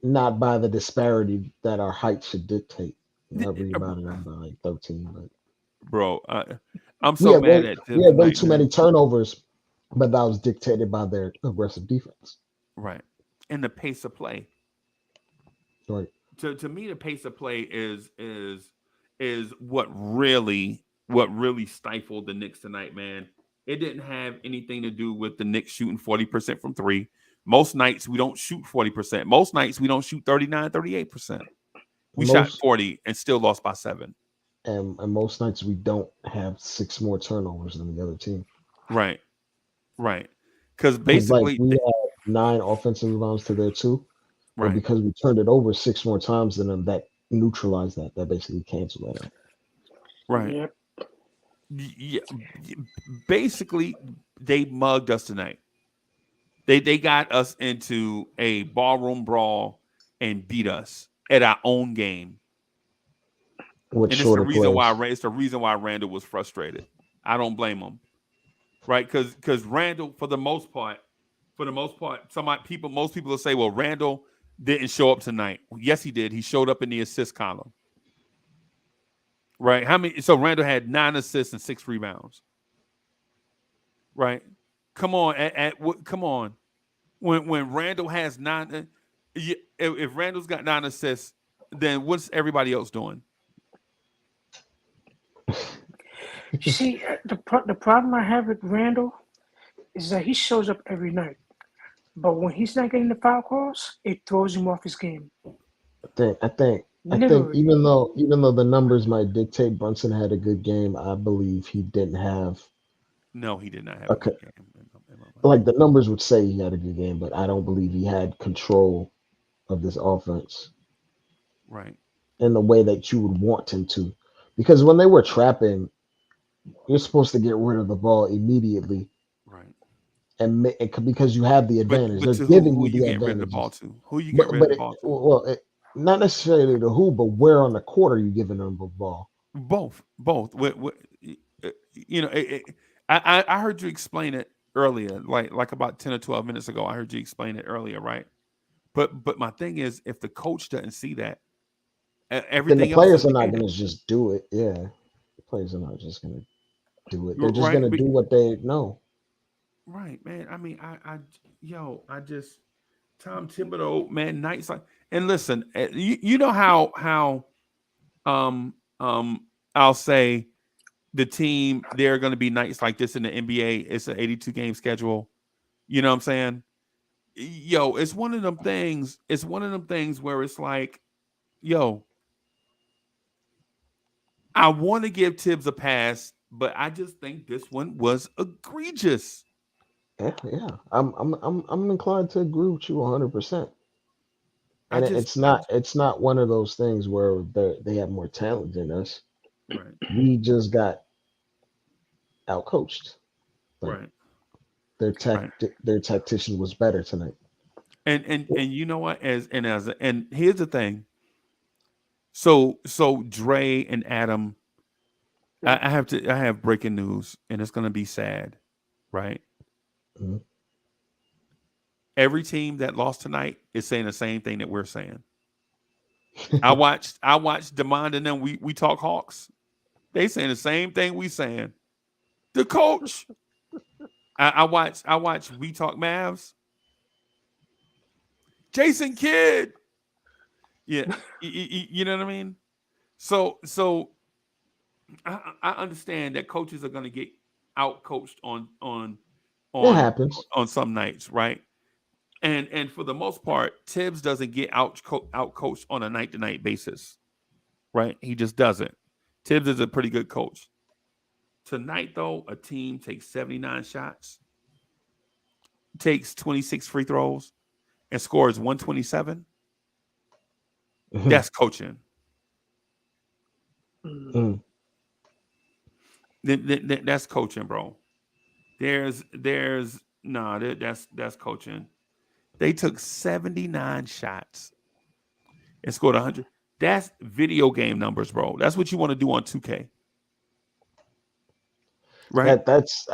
not by the disparity that our height should dictate. I rebounded them by like 13. But bro, I'm so mad at them. We had way too many turnovers, but that was dictated by their aggressive defense. Right. And the pace of play. Right. To me, the pace of play is what really stifled the Knicks tonight, man. It didn't have anything to do with the Knicks shooting 40% from three. Most nights we don't shoot 40%. Most nights we don't shoot 39, 38%. We shot 40 and still lost by 7. And most nights we don't have 6 more turnovers than the other team. Right. Because basically we had 9 offensive rebounds to their 2. Right. But because we turned it over 6 more times than them, that neutralized that. That basically canceled that out. Right. Yep. Yeah. Basically, they mugged us tonight. They got us into a ballroom brawl and beat us at our own game. And it's the reason why Randall was frustrated. I don't blame him. Right? Because Randall, for the most part, most people will say, well, Randall didn't show up tonight. Yes, he did. He showed up in the assist column. Right? So Randall had 9 assists and 6 rebounds. Right? Come on, come on. When Randall has 9, if Randall's got 9 assists, then what's everybody else doing? You see, the problem I have with Randall is that he shows up every night, but when he's not getting the foul calls, it throws him off his game. I think even though the numbers might dictate Brunson had a good game, I believe he didn't have. No, he did not have a good game. Like the numbers would say he had a good game, but I don't believe he had control of this offense. Right. In the way that you would want him to. Because when they were trapping, you're supposed to get rid of the ball immediately. Right. And because you have the advantage. But they're giving you the advantage. Rid of the ball to? Who you get rid of the ball to? Well, not necessarily to who, but where on the court are you giving them the ball? Both. I heard you explain it earlier, like about 10 or 12 minutes ago. I heard you explain it earlier, right? But my thing is, if the coach doesn't see that, everything then the players else are not going to just do it. Yeah, the players are not just going to do it. They're just right, going to do what they know. Right, man. I mean, I just Tom Thibodeau, man, nights like, and listen, you know how I'll say the team, there are going to be nights like this in the NBA. It's an 82 game schedule. You know what I'm saying? Yo, it's one of them things. It's one of them things where it's like, yo, I want to give Tibbs a pass, but I just think this one was egregious. Yeah. I'm inclined to agree with you 100%. And it's not one of those things where they have more talent than us. right, We just got outcoached. Like right, their right. their tactician was better tonight. And you know what? And here's the thing. So Dre and Adam, I have breaking news, and it's gonna be sad, right? Mhm. Every team that lost tonight is saying the same thing that we're saying. I watched Demond and them. We talk Hawks. They saying the same thing we saying. The coach. I watch We Talk Mavs. Jason Kidd. Yeah, you know what I mean. So I understand that coaches are going to get out coached It on happens. on some nights, right? And for the most part, Tibbs doesn't get out coached on a night to night basis, right? He just doesn't. Tibbs is a pretty good coach. Tonight, though, a team takes 79 shots, takes 26 free throws, and scores 127. That's coaching. Mm. That's coaching, bro. That's coaching. They took 79 shots and scored 100. That's video game numbers, bro. That's what you want to do on 2K, right? That's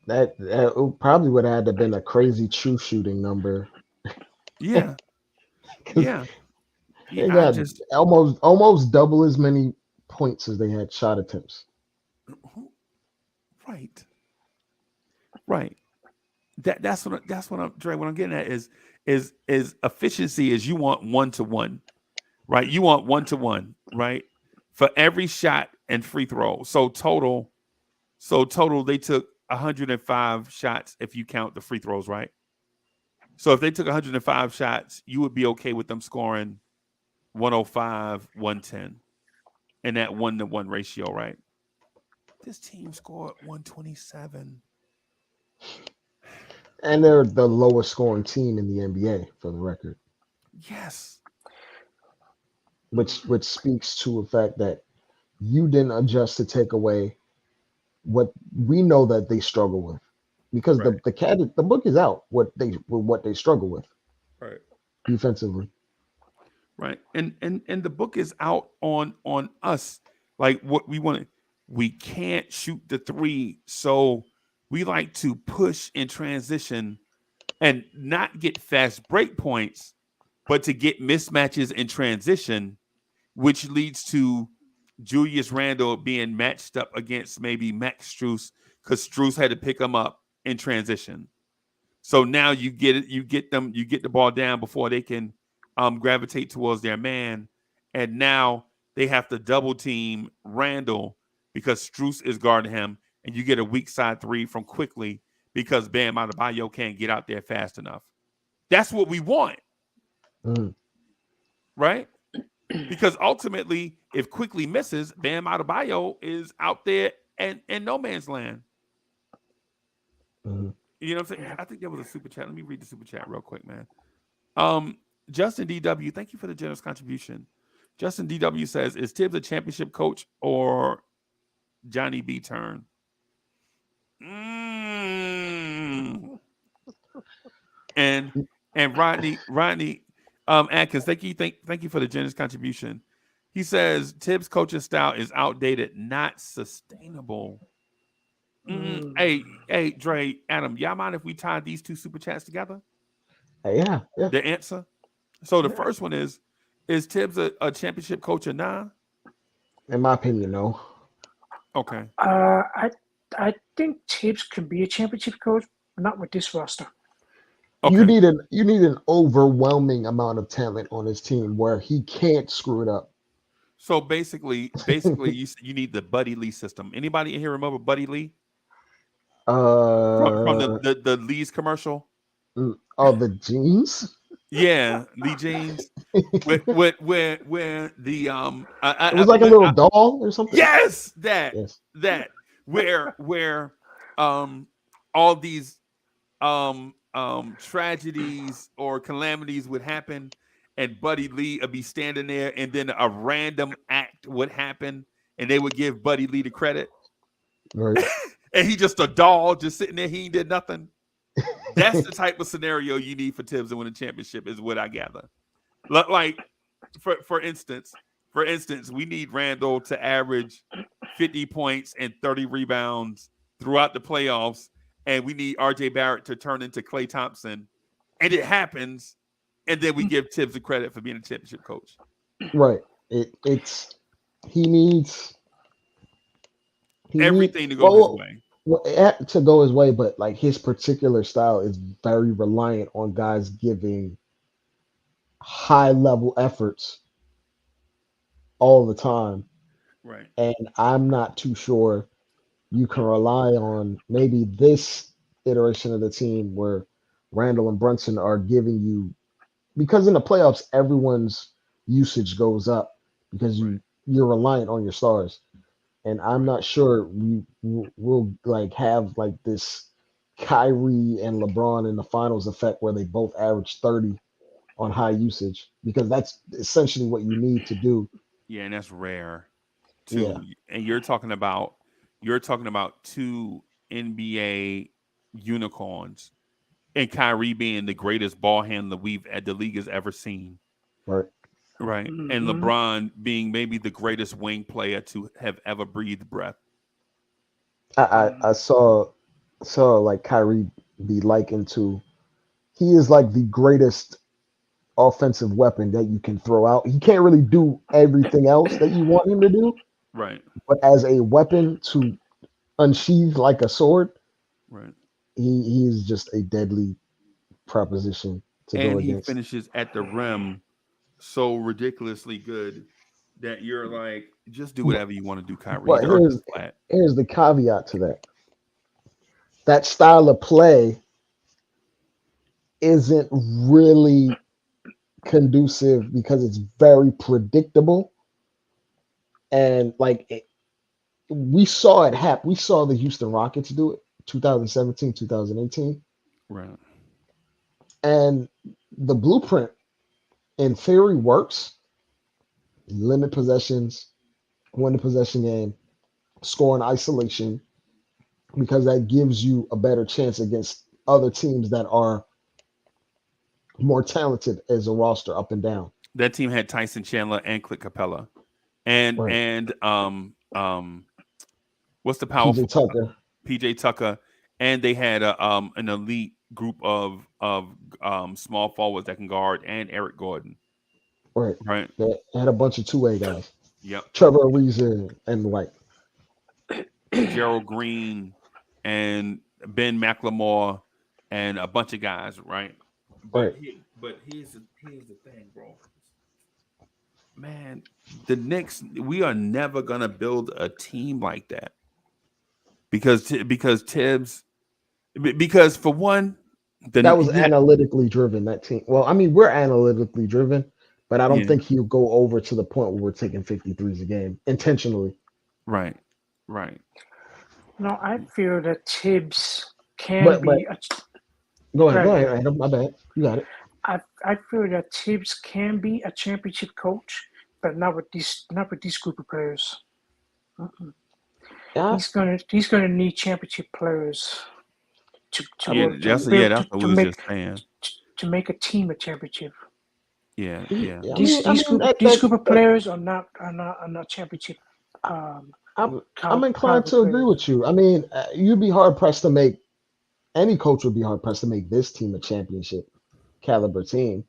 that probably would have had to been a crazy true shooting number Yeah, because yeah. they I got just almost double as many points as they had shot attempts. right, right. That's what I'm Dre. What I'm getting at is efficiency. Is you want 1-to-1, right? You want 1-to-1, right? For every shot and free throw. So total, they took 105 shots if you count the free throws, right? So if they took 105 shots, you would be okay with them scoring 105, 110 in that 1-to-1 ratio, right? This team scored 127. And they're the lowest scoring team in the NBA for the record, Yes. which speaks to the fact that you didn't adjust to take away what we know that they struggle with, because Right. the book is out what they struggle with Right. defensively. Right. And the book is out on us. Like what we want to, we can't shoot the three. So we like to push in transition and not get fast break points, but to get mismatches in transition, which leads to Julius Randle being matched up against maybe Max Strus because Strus had to pick him up in transition. So now you get it, you get the ball down before they can gravitate towards their man, and now they have to double team Randle because Strus is guarding him, and you get a weak side three from Quickly because Bam Adebayo can't get out there fast enough. That's what we want, Mm. right? Because ultimately, if Quickly misses, Bam Adebayo is out there and in no man's land. Mhm. You know what I'm saying? Yeah. I think there was a super chat. Let me read the super chat real quick, man. Justin DW, thank you for the generous contribution. Justin DW says, is Tibbs a championship coach or Johnny B turn? And Rodney Atkins, thank you for the generous contribution. He says Tibbs' coaching style is outdated, not sustainable. Hey, Dre, Adam, y'all mind if we tie these two super chats together? Yeah. The answer. So the first one is Tibbs a championship coach or not? In my opinion, no. Okay. I think Tibbs can be a championship coach, but not with this roster. You Okay. need an overwhelming amount of talent on his team where he can't screw it up. So basically, you need the Buddy Lee system. Anybody in here remember Buddy Lee from Uh, the Lee's commercial? the jeans. Yeah, Lee James. Where the It was like a little doll or something. yes, Yes. that where all these tragedies or calamities would happen, and Buddy Lee would be standing there, and then a random act would happen, and they would give Buddy Lee the credit, Right. and he just a doll just sitting there, he ain't did nothing. That's the type of scenario you need for Tibbs to win a championship, is what I gather. Like, for instance, we need Randall to average 50 points and 30 rebounds throughout the playoffs, and we need RJ Barrett to turn into Klay Thompson, and it happens, and then we give Tibbs the credit for being a championship coach. Right. He needs everything to go his way. Well, to go his way, but like his particular style is very reliant on guys giving high level efforts all the time. Right. And I'm not too sure you can rely on maybe this iteration of the team where Randall and Brunson are giving you, because in the playoffs everyone's usage goes up because you're reliant on your stars. And I'm not sure we'll like have like this Kyrie and LeBron in the finals effect where they both average 30 on high usage, because that's essentially what you need to do. Yeah, and that's rare too. Yeah. And you're talking about two NBA unicorns, and Kyrie being the greatest ball handler the league has ever seen. Right. Right. Mm-hmm. And LeBron being maybe the greatest wing player to have ever breathed breath. I saw like Kyrie be likened to, he is like the greatest offensive weapon that you can throw out. He can't really do everything else that you want him to do, Right. but as a weapon to unsheath like a sword, Right. he is just a deadly proposition to go And he against. finishes at the rim so ridiculously good that you're like, just do whatever you want to do, Kyrie. But The earth is flat. here's the caveat to that. That style of play isn't really conducive because it's very predictable. And like we saw it happen. We saw the Houston Rockets do it 2017, 2018. Right. And the blueprint in theory works. Limit possessions, win the possession game, score in isolation, because that gives you a better chance against other teams that are more talented as a roster up and down. That team had Tyson Chandler and Clint Capella. And what's the powerful PJ Tucker. PJ Tucker, and they had an elite group of small forwards that can guard, and Eric Gordon. Right. They had a bunch of two-way guys. Yep. Trevor Ariza and White. Gerald Green and Ben McLemore and a bunch of guys, right? But here's the thing, bro. Man, the Knicks, we are never gonna build a team like that. Because Tibbs, because for one, that was analytically driven, that team. Well, I mean, we're analytically driven, but I don't think he'll go over to the point where we're taking 53s a game intentionally. Right. No, I feel that Tibbs can be. Go ahead, Adam. My bad. You got it. I feel that Tibbs can be a championship coach, but not with these group of players. Yeah. He's gonna need championship players to make a team a championship. Yeah. These group of players are not championship. I'm inclined to agree with you. I mean, you'd be hard pressed to make, any coach would be hard pressed to make this team a championship caliber team.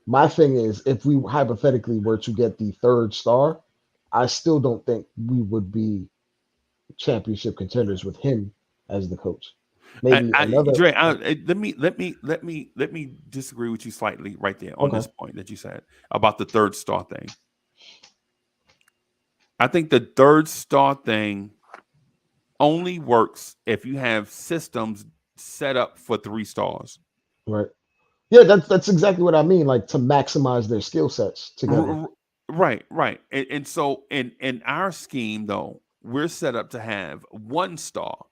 My thing is, if we hypothetically were to get the third star, I still don't think we would be championship contenders with him as the coach. Maybe another. Dre, let me disagree with you slightly right there on this point that you said about the third star thing. I think the third star thing only works if you have systems set up for 3 stars. Right. Yeah, that's exactly what I mean. Like, to maximize their skill sets together. Right. And so in our scheme, though, we're set up to have 1 star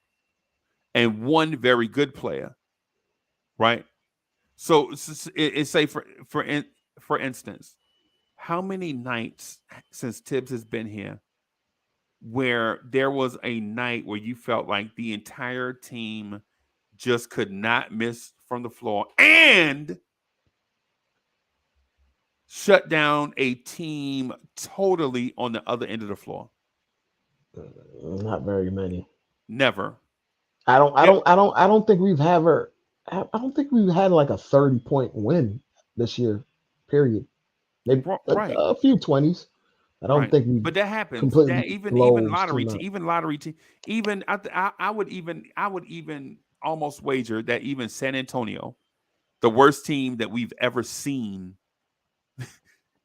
and 1 very good player, right? So it's say for for instance, how many nights since Tibbs has been here where there was a night where you felt like the entire team just could not miss from the floor and shut down a team totally on the other end of the floor? Not very many. Never. I don't think we've ever. I don't think we've had like a 30-point win this year. Period. Maybe Right. a few 20s. I don't Right. think we But that happens. completely That even blown lottery steam out. even lottery team, even I would even almost wager that even San Antonio, the worst team that we've ever seen,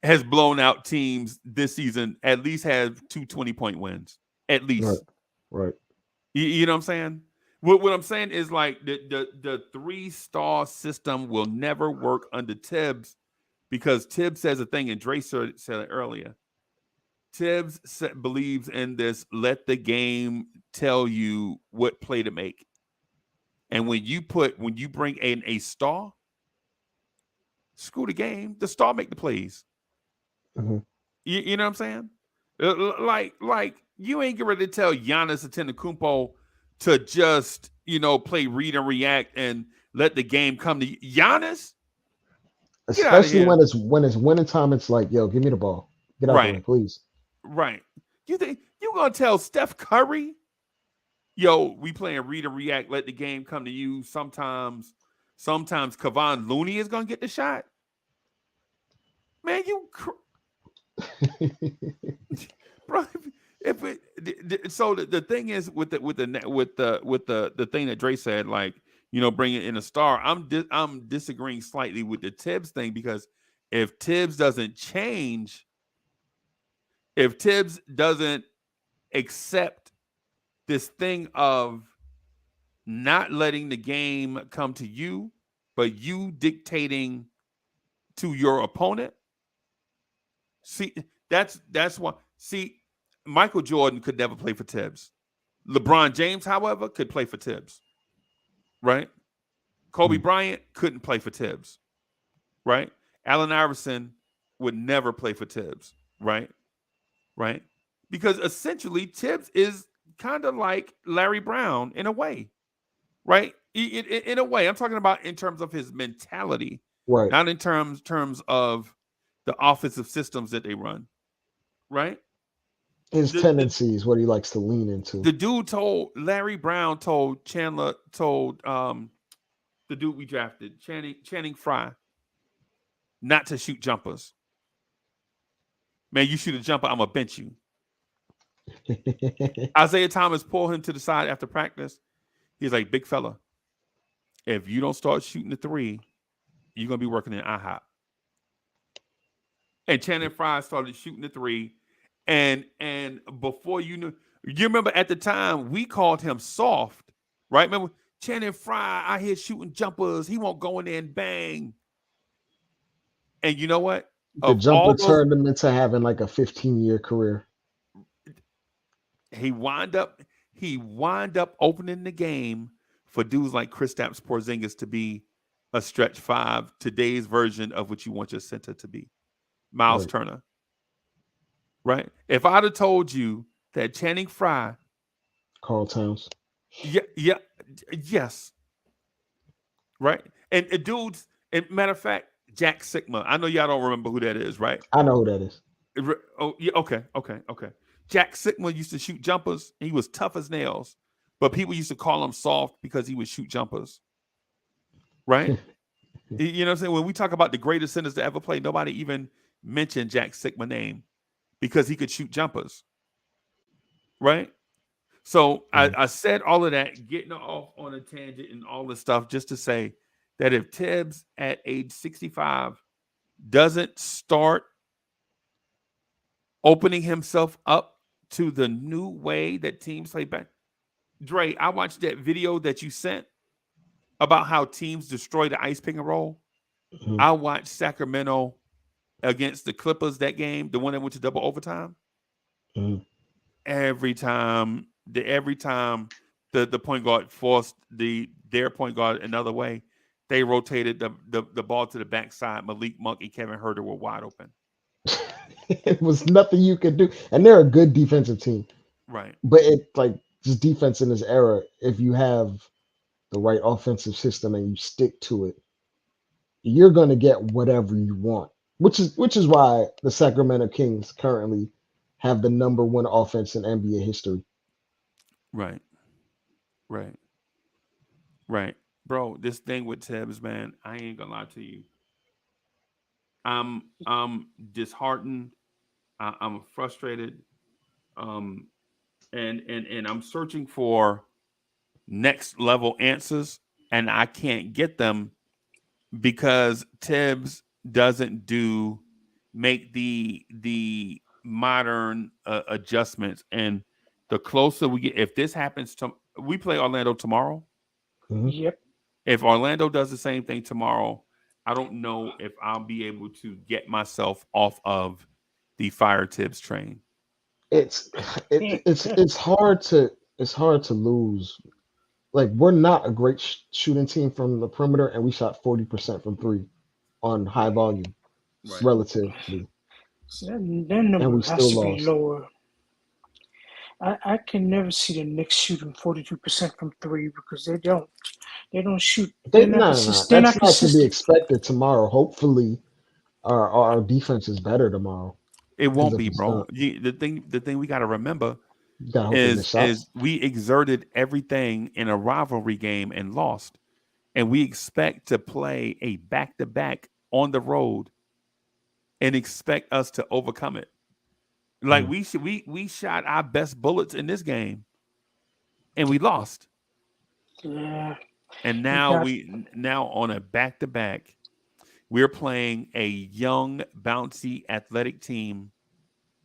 has blown out teams this season, at least have 2 20-point wins. At Right, least. right. You know what I'm saying? What I'm saying is like the 3-star system will never work under Tibbs because Tibbs says a thing, and Dre said it earlier. Tibbs believes in this, let the game tell you what play to make. And when you bring in a star, screw the game. The star make the plays. Mm-hmm. You know what I'm saying? Like you ain't get ready to tell Giannis Antetokounmpo to just, play read and react and let the game come to you. Giannis, get out of Especially here. when it's winning time, it's like, yo, give me the ball. Get out the way, Right. please. Right. You think you gonna tell Steph Curry, yo, we playing read and react, let the game come to you. Sometimes Kevon Looney is gonna get the shot. Man, bro. So the thing is with the thing that Dre said, like, bringing in a star. I'm disagreeing slightly with the Tibbs thing because if Tibbs doesn't change, if Tibbs doesn't accept this thing of not letting the game come to you, but you dictating to your opponent. See, that's why. See, Michael Jordan could never play for Tibbs. LeBron James, however, could play for Tibbs. Right? Kobe Bryant couldn't play for Tibbs. Right? Allen Iverson would never play for Tibbs. Right? Right? Because essentially Tibbs is kind of like Larry Brown in a way. Right? In a way, I'm talking about in terms of his mentality, Right. not in terms of the offensive systems that they run. Right? His tendencies, what he likes to lean into. The dude Larry Brown told Chandler, the dude we drafted, Channing Frye, not to shoot jumpers. Man, you shoot a jumper, I'm going to bench you. Isaiah Thomas pulled him to the side after practice. He's like, big fella, if you don't start shooting the 3, you're going to be working in IHOP. And Channing Frye started shooting the 3. And before you remember at the time, we called him soft, right? Remember, Channing Frye out here shooting jumpers. He won't go in there and bang. And you know what? The jumper turned him into having like a 15-year career. He wind up opening the game for dudes like Kristaps Porzingis to be a stretch 5, today's version of what you want your center to be. Miles Turner. Right? If I'd have told you that Channing Frye, Karl Towns. Yes. Right? And dudes, and matter of fact, Jack Sigma. I know y'all don't remember who that is, right? I know who that is. Oh, yeah, okay. Jack Sigma used to shoot jumpers. He was tough as nails, but people used to call him soft because he would shoot jumpers. Right? You know what I'm saying? When we talk about the greatest centers to ever play, nobody even mentioned Jack Sigma's name because he could shoot jumpers. Right? So I said all of that, getting off on a tangent and all this stuff, just to say that if Tibbs at age 65 doesn't start opening himself up to the new way that teams play back. Dre, I watched that video that you sent about how teams destroy the ice pick and roll. Mm-hmm. I watched Sacramento against the Clippers, that game, the one that went to double overtime. Mm-hmm. Every time the point guard forced their point guard another way, they rotated the ball to the backside. Malik Monk and Kevin Herter were wide open. It was nothing you could do, and they're a good defensive team. Right. But it like just defense in this era. If you have the right offensive system and you stick to it, you're going to get whatever you want. Which is why the Sacramento Kings currently have the number one offense in NBA history. Right. Right. Right. Bro, this thing with Tibbs, man, I ain't gonna lie to you. I'm disheartened. I'm frustrated. Um, and I'm searching for next level answers, and I can't get them because Tibbs doesn't make the modern adjustments. And the closer we get, if this happens to, we play Orlando tomorrow. Mhm. Yep. If Orlando does the same thing tomorrow, I don't know if I'll be able to get myself off of the fire Tibbs train. It's it's hard to lose. Like we're not a great shooting team from the perimeter, and we shot 40% from three on high volume Right. relatively, So that and number we has still to be lost. lower. I can never see the Knicks shooting 42% from three because they don't. They don't shoot. They no. They're That's not not to be consistent. expected tomorrow. Hopefully, our defense is better tomorrow. It Because won't if be, it's bro. not, The thing we got to remember you gotta hope they miss is shots. we exerted everything in a rivalry game and lost, and we expect to play a back to back on the road and expect us to overcome it. Like Mm. we shot our best bullets in this game and we lost. Yeah, And we now got. now on a back to back, we're playing a young, bouncy, athletic team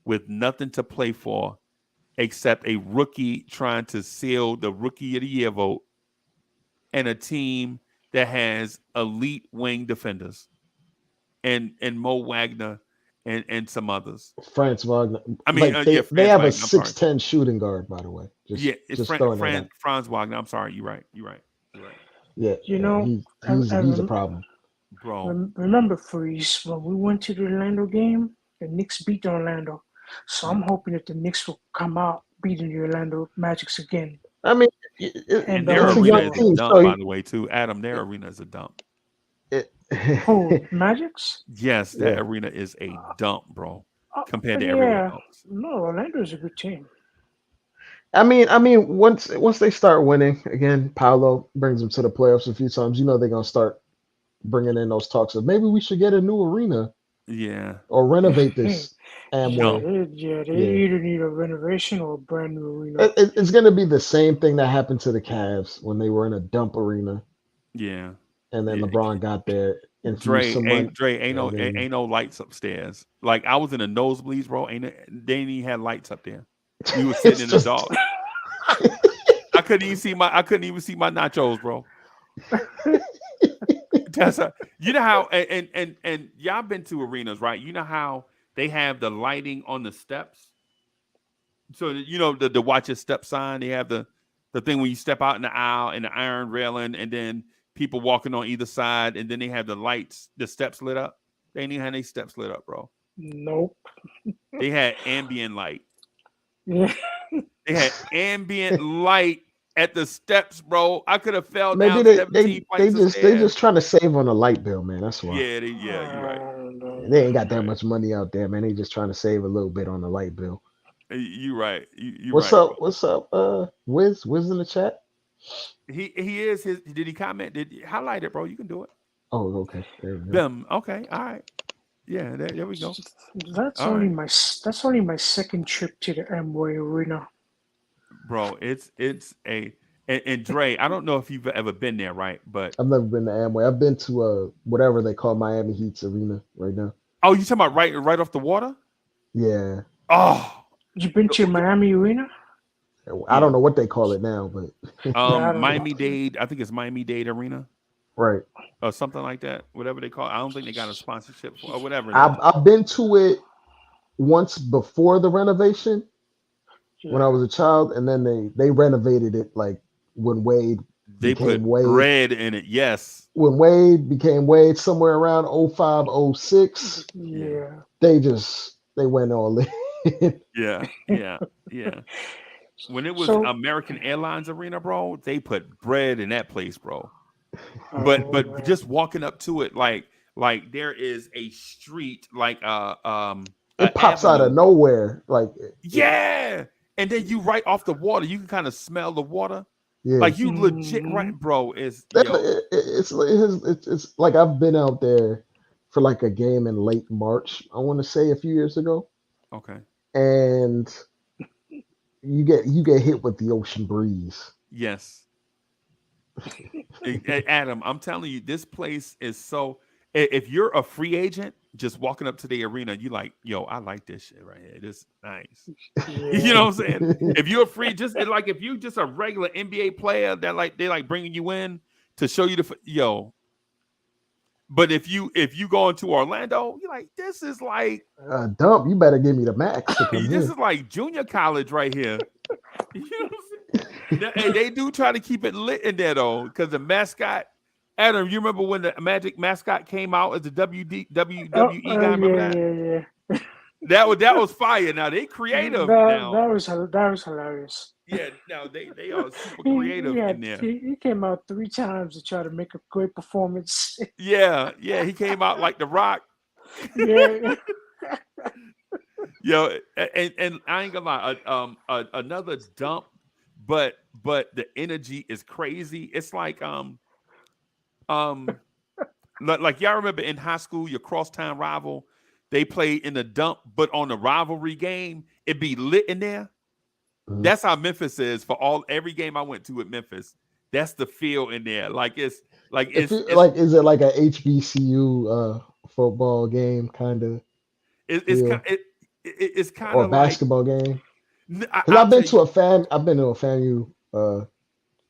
with nothing to play for except a rookie trying to seal the rookie of the year vote and a team that has elite wing defenders and Mo Wagner and some others. France Wagner, I mean, like yeah, they Franz have a Wagner. I'm sorry. 6'10" shooting guard, by the way. Yeah, it's Just throwing that out. Franz Wagner. I'm sorry. You're right. You're right. You're right. Yeah, You yeah, know, he's a problem. Bro, remember, Freeze, when we went to the Orlando game, the Knicks beat Orlando. So I'm hoping that the Knicks will come out beating the Orlando Magics again. I mean, And and the their it's a home arena young is floor. a team, dump, so by the way, too. Adam, their arena is a dump. it, Who, Magics? Yes, that yeah. arena is a dump, bro, compared to everywhere Yeah. else. No, Orlando's a good team. I mean, once they start winning again, Paolo brings them to the playoffs a few times. You know they're gonna start bringing in those talks of maybe we should get a new arena Yeah, or renovate Yeah, this Amway. they Yeah, either need a renovation or a brand new arena. it's gonna be the same thing that happened to the Cavs when they were in a dump arena, yeah, and then yeah. LeBron got there, infused some money, Dre, and then ain't no lights upstairs. Like I was in the nosebleeds, bro. They ain't even had lights up there. We were sitting it's in the just dark. I couldn't even see my nachos, bro. You know how and y'all been to arenas, right? You know how they have the lighting on the steps. So you know the watch your step sign. They have the thing when you step out in the aisle and the iron railing, and then people walking on either side, and then they have the lights, the steps lit up. They ain't even had any steps lit up, bro. Nope. They had ambient light. Yeah. They had ambient light at the steps, bro. I could have fell maybe down they 17 they flights of just they stairs. just trying to save on the light bill, man. That's why. Yeah, you're right. They ain't got You're that right. much money out there, man. They just trying to save a little bit on the light bill. You're right. You're What's right, up? bro. What's up? Wiz in the chat. He is his. Did he comment? Did he highlight it, bro? You can do it. Oh, okay. There you go. Them. Okay. All right. Yeah. There we go. That's All right, that's only my second trip to the Amway Arena. bro. It's a and Dre. I don't know if you've ever been there, right? But I've never been to Amway. I've been to whatever they call Miami Heat's arena right now. oh, you talking about right off the water? Yeah. Oh, You been to Miami Arena? I yeah. don't know what they call it now, but Yeah, I don't know. Miami Dade. I think it's Miami Dade Arena right. or something like that. Whatever they call it. I don't think they got a sponsorship for or whatever it I've is. I've been to it once before the renovation when I Yeah. was a child, and then they renovated it like when Wade They put became Wade. bread in it. Yes. When Wade became Wade somewhere around 05, 06, Yeah. they went all in. Yeah. When it was So, American Airlines Arena, bro, they put bread in that place, bro. But man. just walking up to it, like there is a street, like It a pops out of avenue. nowhere. Yeah. And then you right off the water, you can kind of smell the water. Yeah. Like you legit right, bro. It's yo. It's like I've been out there for like a game in late March, I want to say a few years ago. Okay. And you get hit with the ocean breeze. Yes. Adam, I'm telling you, this place is so. If you're a free agent, just walking up to the arena, you like, yo, I like this shit right here. This is nice. You know what I'm saying? If you're free, like if you just a regular NBA player that they like bringing you in to show you yo. But if you go into Orlando, you're like, this is like Dump, you better give me the max to come this here. is like junior college right here. You know what I'm saying? And they do try to keep it lit in there though, because the mascot. Adam, you remember when the Magic mascot came out as the WWE guy? Remember that? Yeah. That was fire. Now they creative now. That was hilarious. Yeah, now they are super creative in there. He came out 3 times to try to make a great performance. Yeah, he came out like The Rock. Yeah. Yo, and I ain't gonna lie, another dump, but the energy is crazy. It's like like y'all remember in high school, your crosstown rival, they played in the dump, but on the rivalry game, it'd be lit in there. Mm-hmm. That's how Memphis is for every game I went to at Memphis. That's the feel in there. Is it like a HBCU football game kind of? It's kind of or basketball game. Because I've been to a FAMU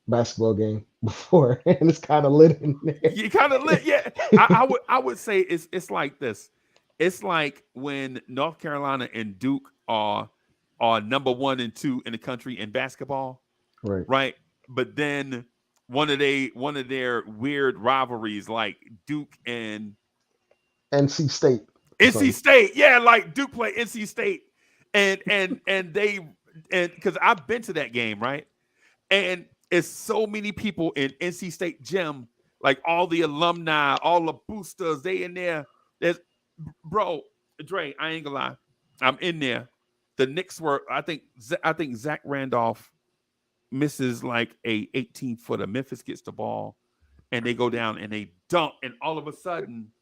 basketball game before, and it's kind of lit in there. You kind of lit, yeah. I would say it's like this. It's like when North Carolina and Duke are number 1 and 2 in the country in basketball, right? But then one of their weird rivalries, like Duke and NC State. NC State, yeah, like Duke play NC State, and because I've been to that game, right? And it's so many people in NC State gym, like all the alumni, all the boosters, they in there. There's, bro, Dre, I ain't gonna lie, I'm in there. The Knicks were, I think Zach Randolph misses like a 18-footer. Memphis gets the ball, and they go down and they dunk, and all of a sudden,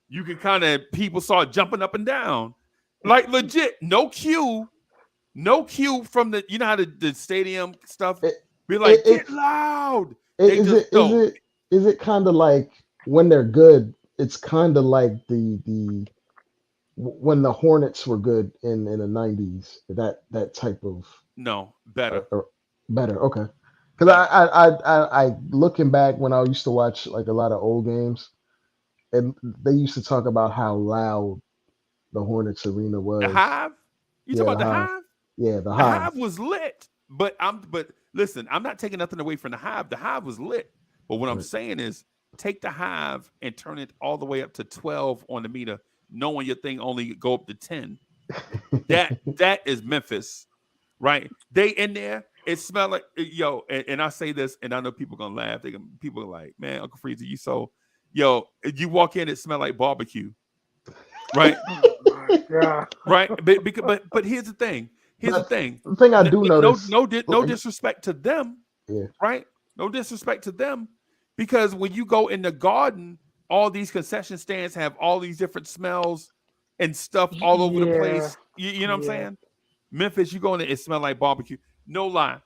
you can people start jumping up and down, like legit, no cue from the, you know how the stadium stuff. Be like, get loud. Is it kind of like when they're good? It's kind of like the when the Hornets were good in the 90s. That type of better. Better, okay. Because I looking back when I used to watch like a lot of old games, and they used to talk about how loud the Hornets arena was. The Hive? You talking about the Hive? Yeah, the The Hive. Hive was lit. But listen, I'm not taking nothing away from the Hive. The Hive was lit. But what I'm saying is take the Hive and turn it all the way up to 12 on the meter, knowing your thing only go up to 10. That is Memphis, right? They in there, it smell like, yo, and I say this, and I know people gonna laugh. People are like, man, Uncle Freezer, you so, yo, you walk in, it smell like barbecue, right? Yeah. Right? But here's the thing. The thing I do notice. No disrespect to them, right? No disrespect to them, because when you go in the Garden, all these concession stands have all these different smells and stuff all over the place. You know what I'm saying? Memphis, you go in there, it smells like barbecue. No lie,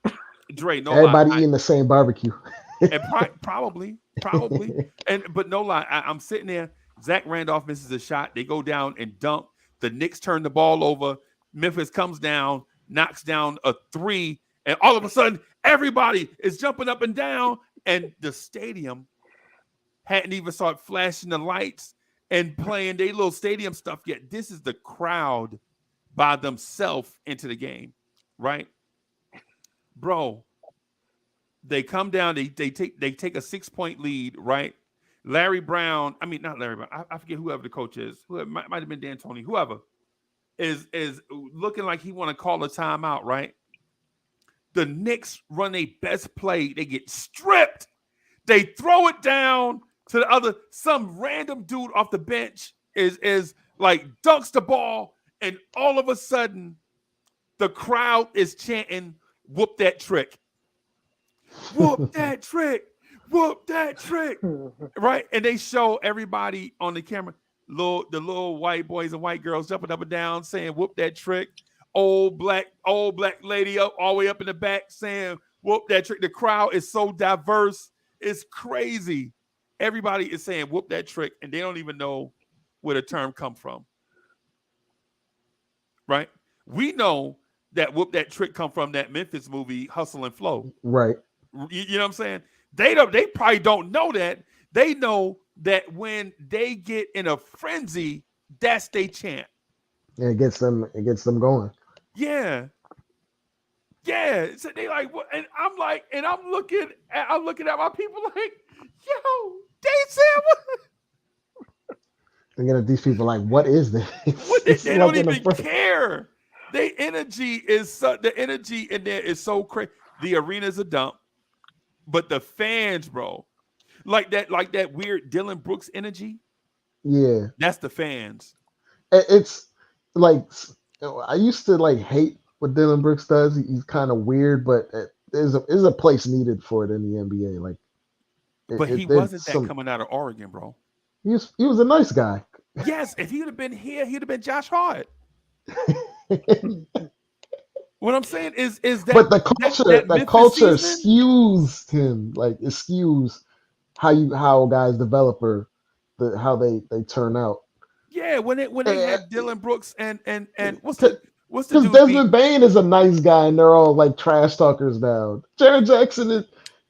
Dre. No Everybody lie. eating the same barbecue. And probably. But no lie, I'm sitting there. Zach Randolph misses a shot. They go down and dunk. The Knicks turn the ball over. Memphis comes down, knocks down a 3, and all of a sudden, everybody is jumping up and down, and the stadium hadn't even started flashing the lights and playing their little stadium stuff yet. This is the crowd by themselves into the game, right? Bro, They come down. They take a 6-point lead. Right. Larry Brown. I mean, not Larry Brown. I forget whoever the coach is. Who might have been Dan Tony. Whoever is looking like he want to call a timeout. Right. The Knicks run their best play. They get stripped. They throw it down to the other. Some random dude off the bench is like dunks the ball, and all of a sudden, the crowd is chanting, "Whoop that trick! Whoop that trick! Whoop that trick!" Right? And they show everybody on the camera, the little white boys and white girls jumping up and down saying, "Whoop that trick!" Old black lady up all the way up in the back saying, "Whoop that trick." The crowd is so diverse. It's crazy. Everybody is saying, "Whoop that trick," and they don't even know where the term come from. Right? We know that "Whoop that trick" come from that Memphis movie, Hustle and Flow. Right. You know what I'm saying? They probably don't know that. They know that when they get in a frenzy, that's they chant. Yeah, it gets them going. Yeah. So they like, what? And I'm like, and I'm looking at my people like, yo, they said what? Thinking of these people like, what is this? They don't even care. The energy in there is so crazy. The arena's a dump, but the fans, bro, like that weird Dylan Brooks energy. Yeah, that's the fans. It's like, I used to like hate what Dylan Brooks does. He's kind of weird, but there's a place needed for it in the NBA. Like, but he wasn't that coming out of Oregon, bro. He was a nice guy. Yes, if he would have been here, he'd have been Josh Hart. What I'm saying is that, but the culture season, skews him. Like, it skews how guys develop or how they turn out. Yeah, when they had Dylan Brooks and what's the because Desmond Bain is a nice guy and they're all like trash talkers now. Jaren Jackson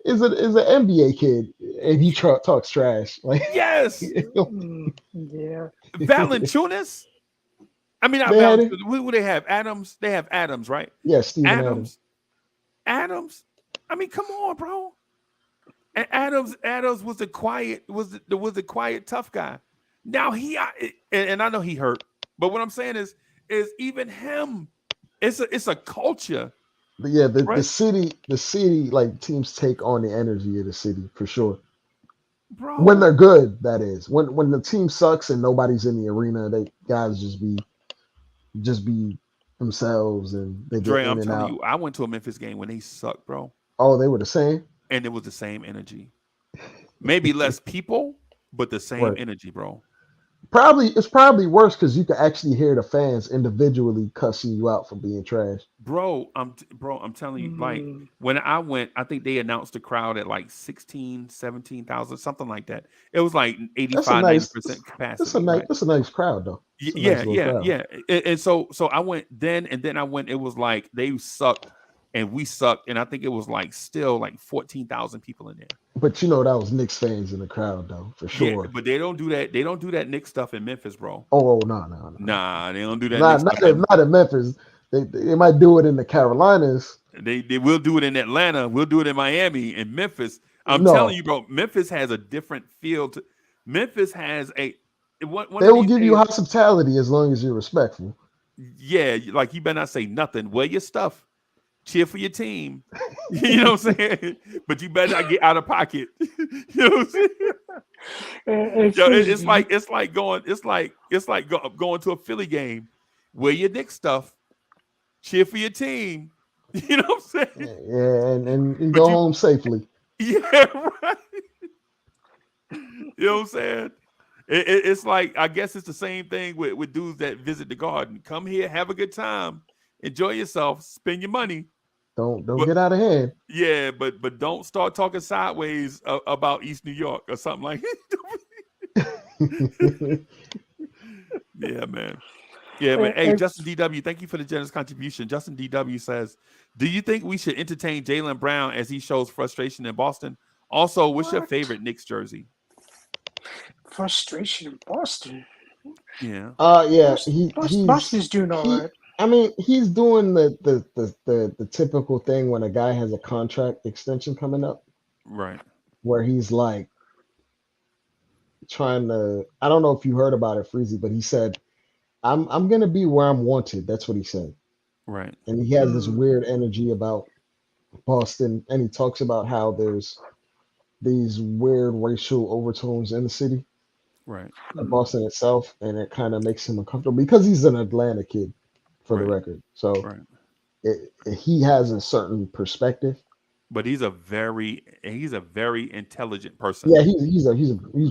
is an NBA kid and he talks trash. Like, yes, yeah. Valanciunas. I mean, not Valanciunas. Who they have? Adams. They have Adams, right? Yes, Steven Adams. I mean, come on, bro. And Adams was the quiet tough guy. Now and I know he hurt, but what I'm saying is even him, it's a culture. But yeah, the city, like, teams take on the energy of the city for sure. Bro. When they're good, that is. When the team sucks and nobody's in the arena, they guys just be themselves and they get in I'm and telling out. you, I went to a Memphis game when they sucked, bro. Oh, they were the same? And it was the same energy. Maybe less people, but the same energy, bro. It's probably worse because you can actually hear the fans individually cussing you out for being trash. Bro, I'm telling you, like, when I went, I think they announced the crowd at like 16, 17,000, something like that. It was like 85-90% capacity. That's a nice crowd, though. Yeah. And so I went then, and then I went. It was like they sucked and we sucked, and I think it was like still like 14,000 people in there. But that was Knicks fans in the crowd, though, for sure. Yeah, but they don't do that. They don't do that Knicks stuff in Memphis, bro. Oh, no. Nah, they don't do that. Not in Memphis. They might do it in the Carolinas. They will do it in Atlanta. We'll do it in Miami and Memphis. I'm telling you, bro. Memphis has a different feel. Memphis has a. They will give you hospitality as long as you're respectful. Yeah, like you better not say nothing. Wear your stuff. Cheer for your team. You know what I'm saying? But you better not get out of pocket. You know what I'm saying? It's like going to a Philly game. Wear your Knicks stuff. Cheer for your team. You know what I'm saying? Yeah, and go home safely. Yeah, right. You know what I'm saying? It's like, I guess it's the same thing with dudes that visit the Garden. Come here, have a good time, enjoy yourself, spend your money. Don't get out of hand. Yeah, but don't start talking sideways about East New York or something like that. Yeah, man. Yeah, man. Hey, Justin DW, thank you for the generous contribution. Justin DW says, do you think we should entertain Jaylen Brown as he shows frustration in Boston? Also, what's your favorite Knicks jersey? Frustration in Boston. Yeah. Yeah. Boston's doing all right. I mean, he's doing the typical thing when a guy has a contract extension coming up, Right. where he's like trying to. I don't know if you heard about it, Freezy, but he said, I'm gonna be where I'm wanted." That's what he said, Right. and he has this Mm, weird energy about Boston, and he talks about how there's these weird racial overtones in the city Right. of mm, Boston itself, and it kind of makes him uncomfortable because he's an Atlanta kid, for the Right. record. So Right. he has a certain perspective. But he's a very intelligent person. Yeah, he's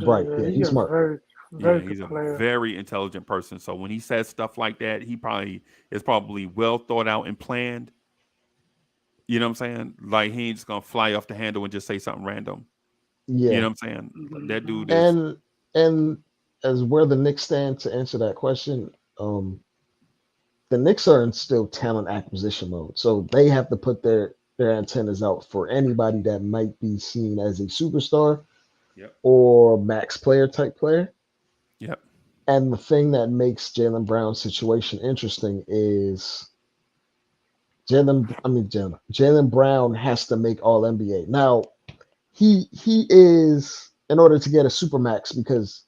bright. Yeah, he's he's a smart. very, Yeah, very he's good a player. very intelligent person. So when he says stuff like that, he probably is probably well thought out and planned. You know what I'm saying? Like he ain't just gonna fly off the handle and just say something random. You Yeah, know what I'm saying? That Mhm. dude is and and as where the Knicks stand to answer that question, um, the Knicks are in still talent acquisition mode, so they have to put their antennas out for anybody that might be seen as a superstar Yep. or max player type player. Yep. And the thing that makes Jalen Brown's situation interesting is Jalen Brown has to make All NBA. Now he is in order to get a supermax because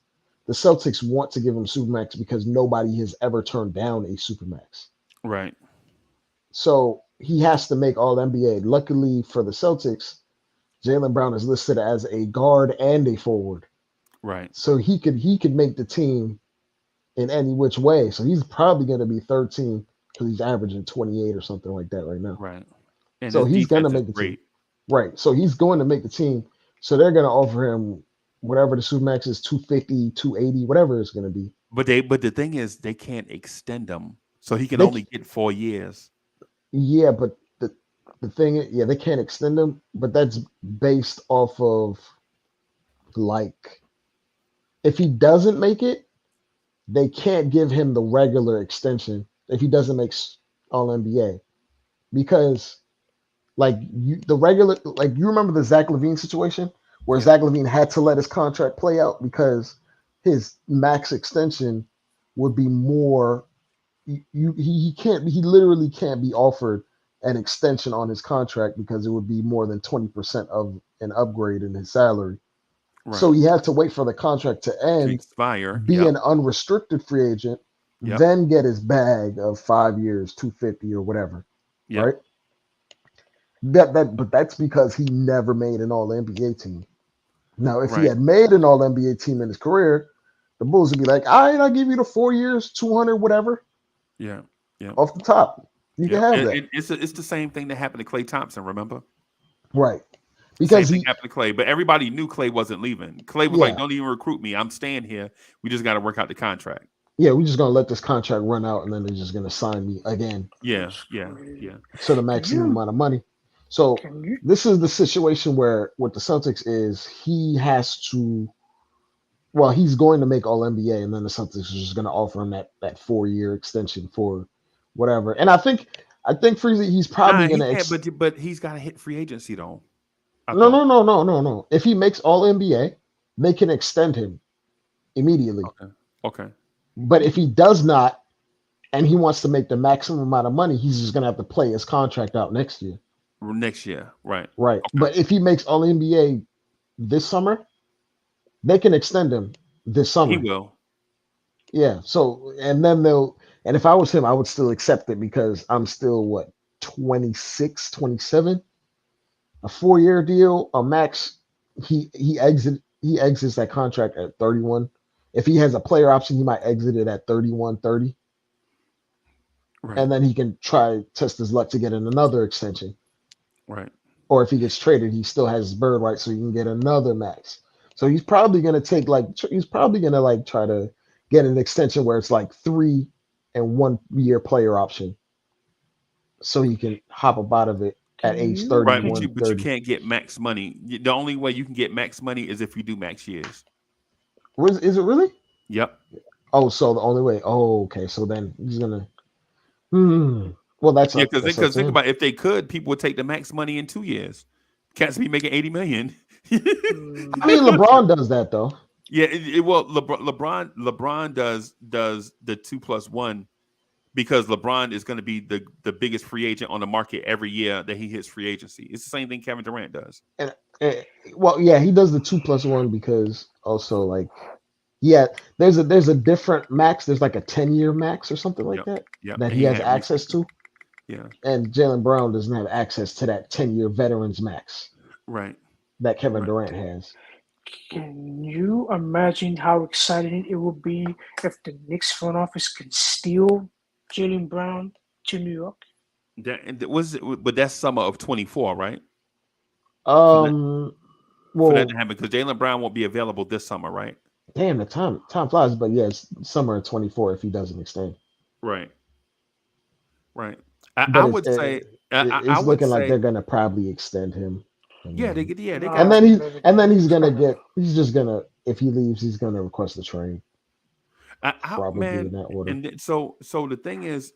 the Celtics want to give him supermax because nobody has ever turned down a supermax. Right. So he has to make All NBA. Luckily for the Celtics, Jalen Brown is listed as a guard and a forward, Right. so he could make the team in any which way. So he's probably going to be 13 because he's averaging 28 or something like that right now. Right. And So his he's going to defense is make the team. great. Right. So he's going to make the team. So they're going to offer him whatever the supermax is, 250, 280, whatever it's going to be. But the thing is they can't extend him. So he can They only get 4 years. Yeah, but the thing yeah, they can't extend him, but that's based off of like if he doesn't make it, they can't give him the regular extension if he doesn't make All NBA because the regular you remember the Zach Levine situation where Yeah. Zach Levine had to let his contract play out because his max extension would be more he can't he literally can't be offered an extension on his contract because it would be more than 20% of an upgrade in his salary. So Right. he had to wait for the contract to To end, expire. be Yep. an unrestricted free agent, Yep. then get his bag of 5 years, 250 or whatever, Yep. right? But that's because he never made an All NBA team. Now, if he Right. had made an All NBA team in his career, the Bulls would be like, all right, I'll give you the 4 years, 200, whatever, Yeah. Yep. off the top. You can Yep. have that, It's the same thing that happened to Klay Thompson, remember? right? Same Because thing he, happened to Clay, but everybody knew Clay wasn't leaving. Clay was like, yeah, "Don't even recruit me. I'm staying here. We just got to work out the contract." yeah, we're just gonna let this contract run out, and then they're just gonna sign me again Yeah, That's yeah, crazy. yeah. to the Can maximum you? amount of money. So Can you? this is the situation where what the Celtics is he has to. Well, he's going to make All NBA, and then the Celtics are just going to offer him that 4 year extension for whatever. And I think Freezy, he's probably Nah, going he to can't. But he's got to hit free agency though. I no, thought. no, no, no, no, no. If he makes All NBA, they can extend him immediately. Okay. Okay. But if he does not, and he wants to make the maximum amount of money, he's just going to have to play his contract out next year. Next year, right? Right. Okay. But if he makes All NBA this summer, they can extend him this He summer. will. Yeah. So, and then and if I was him, I would still accept it because I'm still what, 26, 27. A 4 year deal, a max. He exits that contract at 31. If he has a player option, he might exit it at 31, 30, Right. and then he can try test his luck to get in another extension. Right. Or if he gets traded, he still has his bird right, so he can get another max. So he's probably gonna try to get an extension where it's like 3 and 1 year player option, so he can hop up out of it at Can age you? Right. 31, But you 30. can't get max money. The only way you can get max money is if you do max years. Is it really? Yep. Oh, so the only way. Oh, okay. So then he's gonna. Hmm. Well, that's Yeah, up. because That's up to think him. about it, if they could, people would take the max money in 2 years. Cats be making 80 million. I mean, Mm, LeBron does that though. Yeah, well, LeBron does the 2+1 because LeBron is going to be the biggest free agent on the market every year that he hits free agency. It's the same thing Kevin Durant does. And well, yeah, he does the 2+1 because also like, yeah, there's a different max. There's like a 10-year max or something like that Yep. that And he has access to. Yeah. And Jaylen Brown doesn't have access to that 10-year veterans max Right. that Kevin Right. Durant has. Can you imagine how exciting it would be if the Knicks front office could steal Jaylen Brown to New York? But that's summer of 24, right? Um, For that well, to happen, because Jaylen Brown won't be available this summer, right? damn, the time flies, but yes, summer of 24 if he doesn't extend. Right. Right. But I would say, I it's would looking like say, they're gonna probably extend him. And yeah, then, they No, and got then to. he's gonna get he's just gonna if he leaves he's gonna request a trade probably in Man, that order. and so the thing is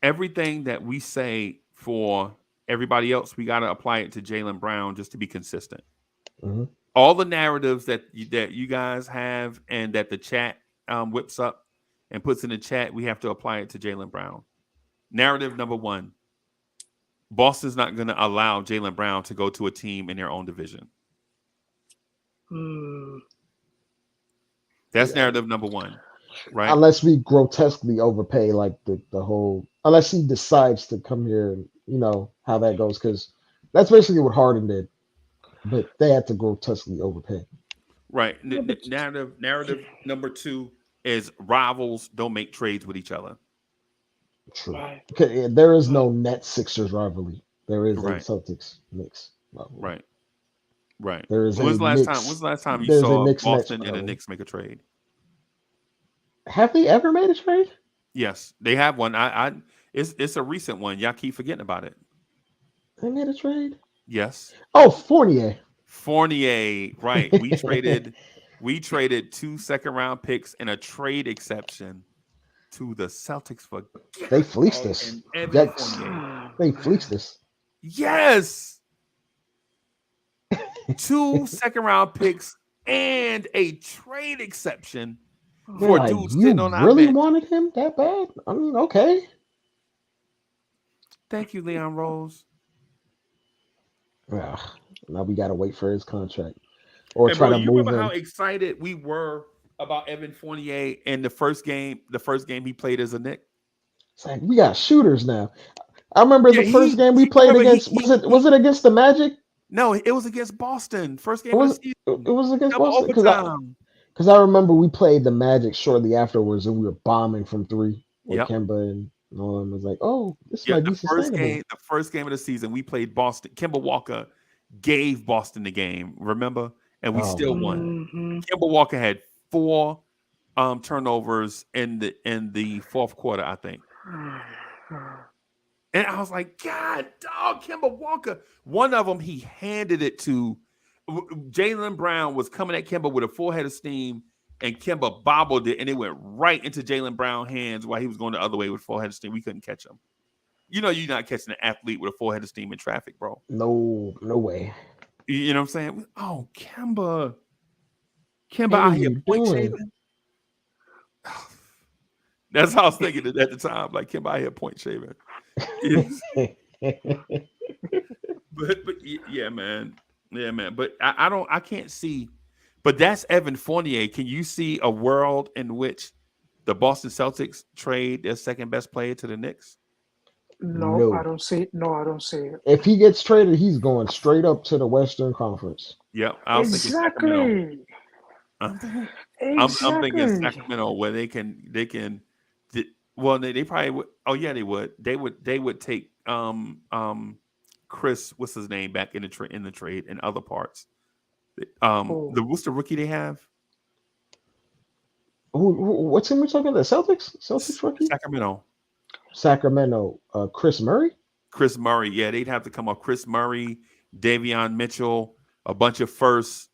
everything that we say for everybody else, we got to apply it to Jaylen Brown just to be consistent. Mhm. All the narratives that you guys have and that the chat whips up and puts in the chat, we have to apply it to Jaylen Brown. Narrative number 1: Boston's not going to allow Jaylen Brown to go to a team in their own division. That's narrative number 1, right? Unless we grotesquely overpay like the whole unless he decides to come here and you know how that goes because that's basically what Harden did, but they had to grotesquely overpay. Right. Narrative number 2 is rivals don't make trades with each other. True. Right. Okay, there is no Nets Sixers rivalry. There is a Right. Celtics Knicks rivalry. Right. There is When's a the last Knicks. time? When's the last time you There's a saw Knicks Nets Boston and the rivalry. Knicks make a trade? Have they ever made a trade? Yes, they have one. It's a recent one. Y'all keep forgetting about it. They made a trade. Yes, Oh, Fournier. Fournier. Right. We traded 2 second-round picks and a trade exception to the Celtics for They fleeced us. and Evan Yikes. Fournier. They fleeced us. Yes. 2 second-round picks and a trade exception They're for a like, dude you sitting on our really bench. wanted him that bad? I mean, okay. Thank you, Leon Rose. Ugh, now we gotta wait for his contract or And try bro, to you move remember how him. excited we were about Evan Fournier in the first game he played as a Knick? It's like we got shooters now. I remember Yeah, the first game we played against. Was it against the Magic? No, it was against Boston. First It game of the was season. it was against Double Boston overtime. because I remember we played the Magic shortly afterwards and we were bombing from 3 with Yep. Kemba and all of them. Was like, oh, this Yeah, might be sustainable. the first game of the season, we played Boston. Kemba Walker gave Boston the game, remember? And we Oh still my won. God. Kemba Walker had 4 turnovers in the fourth quarter, I think. And I was like, God, dog, Kemba Walker. One of them, he handed it to Jaylen Brown was coming at Kemba with a full head of steam, and Kemba bobbled it, and it went right into Jaylen Brown's hands while he was going the other way with full head of steam. We couldn't catch him. You know, you're not catching an athlete with a full head of steam in traffic, bro. No way. You know what I'm saying? Oh, Kemba What out are here you point doing? shaving. That's how I was thinking at the time. Like Kemba out here point shaving. But yeah, man. But I can't see. But that's Evan Fournier. Can you see a world in which the Boston Celtics trade their second best player to the Knicks? No, I don't see it. No, I don't see it. If he gets traded, he's going straight up to the Western Conference. Yep, I was thinking Sacramento. Exactly. I'm thinking Sacramento where they can. Well, they probably would. Oh yeah, they would. They would take Chris, what's his name, back in the trade in other parts. What's the rookie they have? What's him we're talking about? The Celtics rookie? Sacramento. Chris Murray? Chris Murray, yeah, they'd have to come up. Chris Murray, Davion Mitchell, a bunch of firsts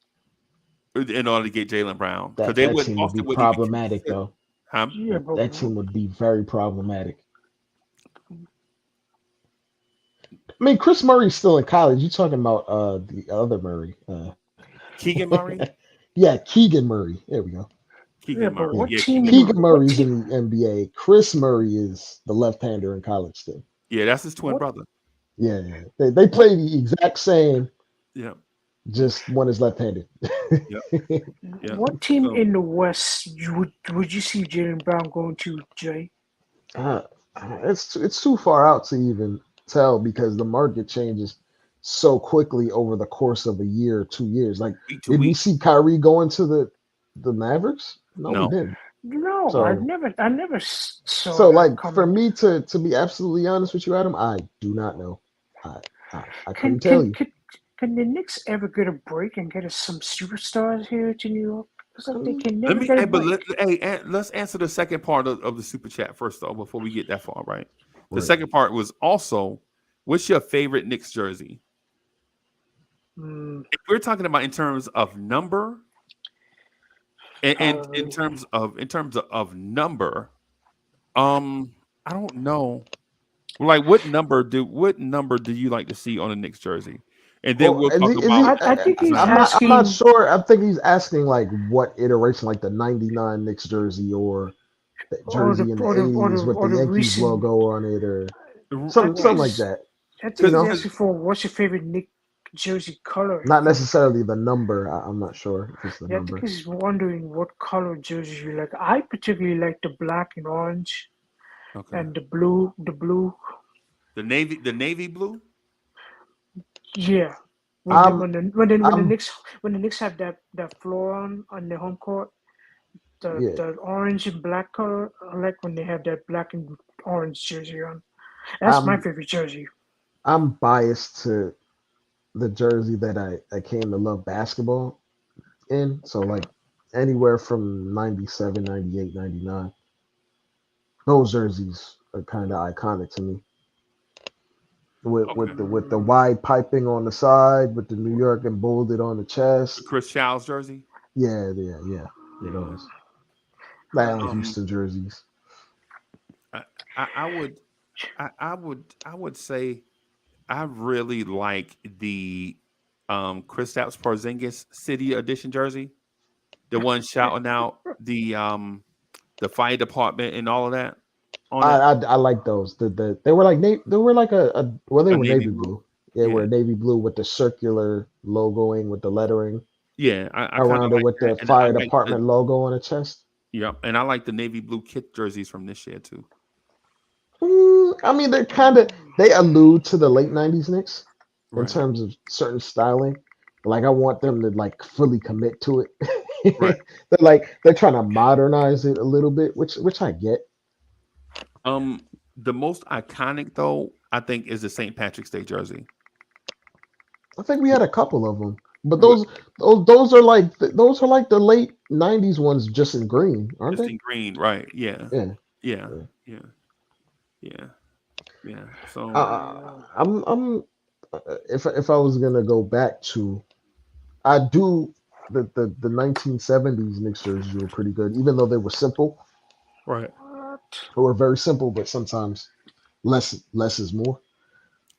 in order to get Jaylen Brown. That team would be problematic, though. Huh? Yeah, that team would be very problematic. I mean, Chris Murray's still in college. You're talking about the other Murray. Keegan Murray? Yeah, Keegan Murray. There we go. Yeah, Keegan but Murray. what Yeah, team? Keegan What Murray's team? in the NBA. Chris Murray is the left-hander in college still. yeah, that's his twin What? brother. Yeah, yeah. They play the exact same, Yeah, just one is left-handed. yeah, yeah. What team So in the West would you see Jalen Brown going to, Jay? Uh, it's too far out to even tell because the market changes so quickly over the course of a year, 2 years. Like, week to did we week. see Kyrie going to the Mavericks? No, we No. didn't. No, So I never saw so that like for coming. me to be absolutely honest with you, Adam, I do not know. I I Can couldn't tell can you. can can the Knicks ever get a break and get us some superstars here to New York? It's like they Um, can Let never me, get a hey, but break. let's answer the second part of the super chat first, though, before we get that far, right? The right. second part was also, what's your favorite Knicks jersey? Mm, If we're talking about in terms of number, and in probably. terms of number, I don't know. Like, what number do you like to see on a Knicks jersey? And then Well, we'll talk is he? about I think he's design. I'm not asking, sure. I think he's asking like what iteration, like the '99 Knicks jersey or the or the jersey in the or the or the '80s with or the the Yankees recent. logo on it, or I think something like he's that. I think You he's know, asking for what's your favorite Nick jersey color. not necessarily the number. I'm not sure if it's the Yeah, I think number. he's wondering what color jersey you like. I particularly like the black and orange Okay. and the blue. The blue, The navy blue. yeah. When the I'm when the when the when the I'm Knicks have that floor on the home court, yeah. the orange and black color. I like when they have that black and orange jersey on. That's my I'm favorite jersey. I'm biased to the jersey that I came to love basketball in. So like anywhere from 97, 98, 99. Those jerseys are kind of iconic to me. Okay. With the wide piping on the side, with the New York emboldened on the The chest. Chris Childs jersey. Yeah, Yeah. those. The Allen Um, Houston jerseys. I, I would say I really like the Kristaps Porzingis City Edition jersey, the one shouting out the fire department and all of that on it. I like those. They were like they were like they A were navy navy blue. blue. They Yeah, were navy blue with the circular logoing with the lettering yeah. I kind of around it like with that, the and I fire like the department logo on the chest. and I like the navy blue kit jerseys from this year too. I mean, they allude to the late '90s Knicks in Right, terms of certain styling. Like I want them to like fully commit to it. right. They're trying to modernize it a little bit, which I get. The most iconic though, I think, is the St. Patrick's Day jersey. I think we had a couple of them, but What those are like the late '90s ones, just in green, aren't just they? in green, right? Yeah, Yeah. yeah, Yeah. yeah, yeah, yeah. So I'm if I was gonna go back to I do the 1970s Knicks jerseys were pretty good, even though they were simple. right. What? They were very simple, but sometimes less is more.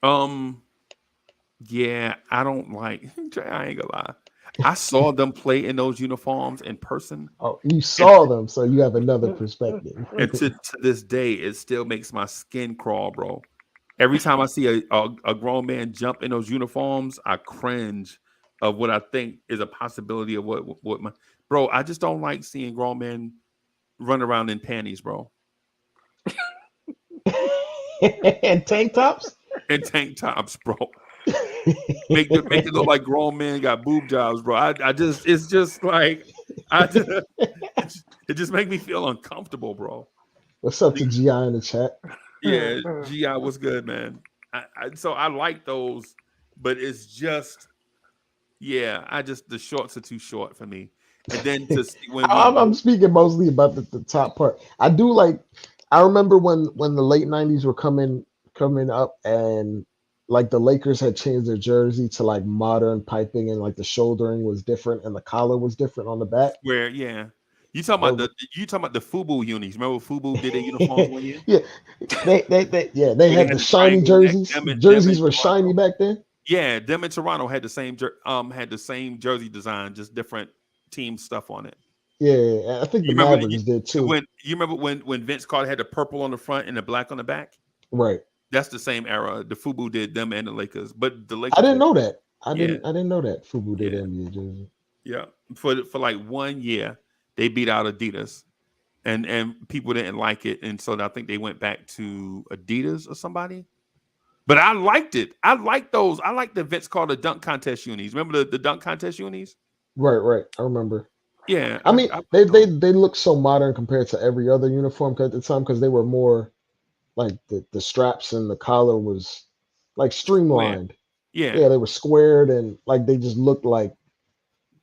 Um, yeah, I don't like. I ain't gonna lie. I saw them play in those uniforms in person, Oh, you and saw them, so you have another perspective. and to this day, it still makes my skin crawl, bro. Every time I see a grown man jump in those uniforms, I cringe of what I think is a possibility of what my bro. I just don't like seeing grown men run around in panties, bro, And tank tops. and tank tops, bro. Make it look like grown men got boob jobs, bro. I just it's just like I just it just make me feel uncomfortable, bro. What's up to GI in the chat? Yeah, GI was good, man. So I like those, but it's just yeah, I just the shorts are too short for me. And then to see when we I'm speaking mostly about the top part. I do like. I remember when the late '90s were coming up, and like the Lakers had changed their jersey to like modern piping, and like the shouldering was different, and the collar was different on the back. swear, yeah. Those- You talking about the FUBU unis. Remember FUBU did their uniforms one year? yeah, they Where they had had the the shiny triangle neck, jerseys. them in Jerseys were shiny Toronto. back then. Yeah, them in Toronto had the same jersey design, just different team stuff on it. Yeah, I think the You remember Mavericks did too. when Vince Carter had the purple on the front and the black on the back? Right. That's the same era. The FUBU did them and the Lakers, but the I Lakers didn't were know that. yeah, I didn't know that Fubu did yeah, NBA jersey. yeah. For like 1 year, they beat out Adidas, and people didn't like it, and so I think they went back to Adidas or somebody. But I liked it. I like those. I like the Vince Carter dunk contest unis. Remember the dunk contest unis? Right. I remember. Yeah, I mean, I like those. they look so modern compared to every other uniform at the time because they were more like the straps and the collar was like Square. streamlined. Yeah, Yeah, they were squared and like they just looked like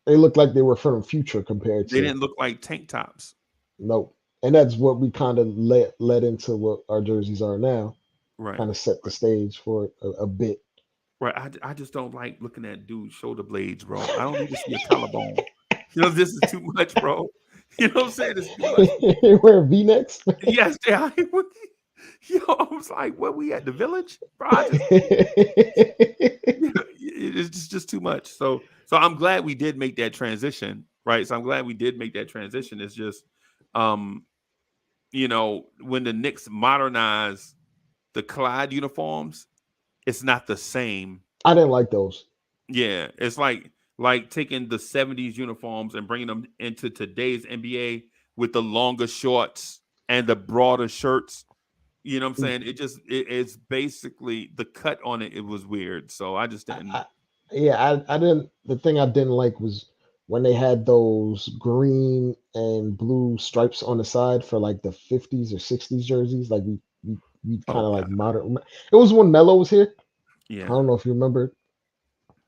they were from the future compared they to didn't look like tank tops. nope. And that's what we kind of led into what our jerseys are now. Right. Kind of set the stage for it a bit. Right. I just don't like looking at dudes' shoulder blades, bro. I don't need to see a collarbone. You know, this is too much, bro. You know what I'm saying? It's too much. Wear V-necks. Yes, they are. Yo, I was like, where we at the village? Bro, it's just too much. So I'm glad we did make that transition, right? So I'm glad we did make that transition. It's just when the Knicks modernize the Clyde uniforms, it's not the same. I didn't like those. Yeah, it's like taking the 70s uniforms and bringing them into today's NBA with the longer shorts and the broader shirts. You know what I'm saying? It's basically the cut on it. It was weird. So I just didn't. I didn't. The thing I didn't like was when they had those green and blue stripes on the side for like the 50s or 60s jerseys. Like we kind Oh of like God. modern. It was when Melo was here. I Yeah. don't know if you remember,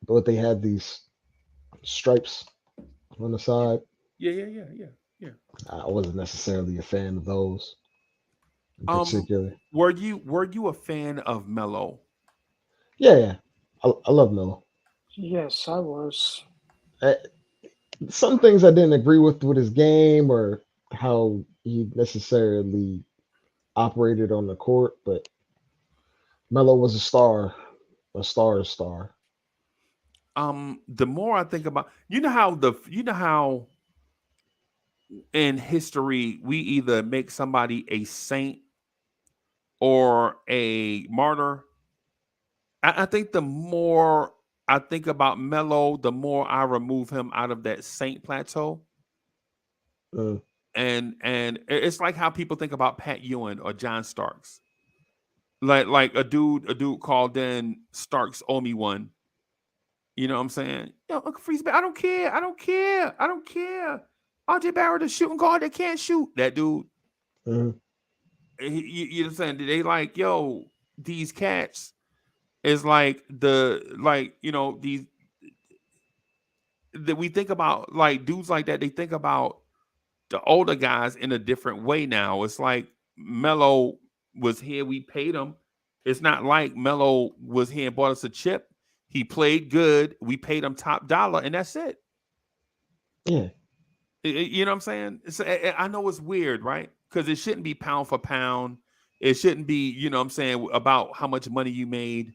but they had these stripes on the side. Yeah. I wasn't necessarily a fan of those in Um, particular. were you a fan of Melo? Yeah. I love Melo. Yes, I was. Uh, Some things I didn't agree with his game or how he necessarily operated on the court, but Melo was a star, a star. The more I think about, you know how in history we either make somebody a saint or a martyr. I think the more I think about Melo, the more I remove him out of that saint plateau. Mm. And it's like how people think about Pat Ewing or John Starks. Like a dude called in Starks owe me one. You know what I'm saying? Yo, Uncle Freeze, I don't care. RJ Barrett, a shooting guard that can't shoot. That dude. Mm. You know what I'm saying? They like, yo, these cats is like these that we think about like dudes like that. They think about the older guys in a different way now. It's like Melo was here, we paid him. It's not like Melo was here and bought us a chip. He played good, we paid him top dollar, and that's it. Yeah. You know what I'm saying? I know it's weird, right? Because it shouldn't be pound for pound. It shouldn't be, you know what I'm saying, about how much money you made.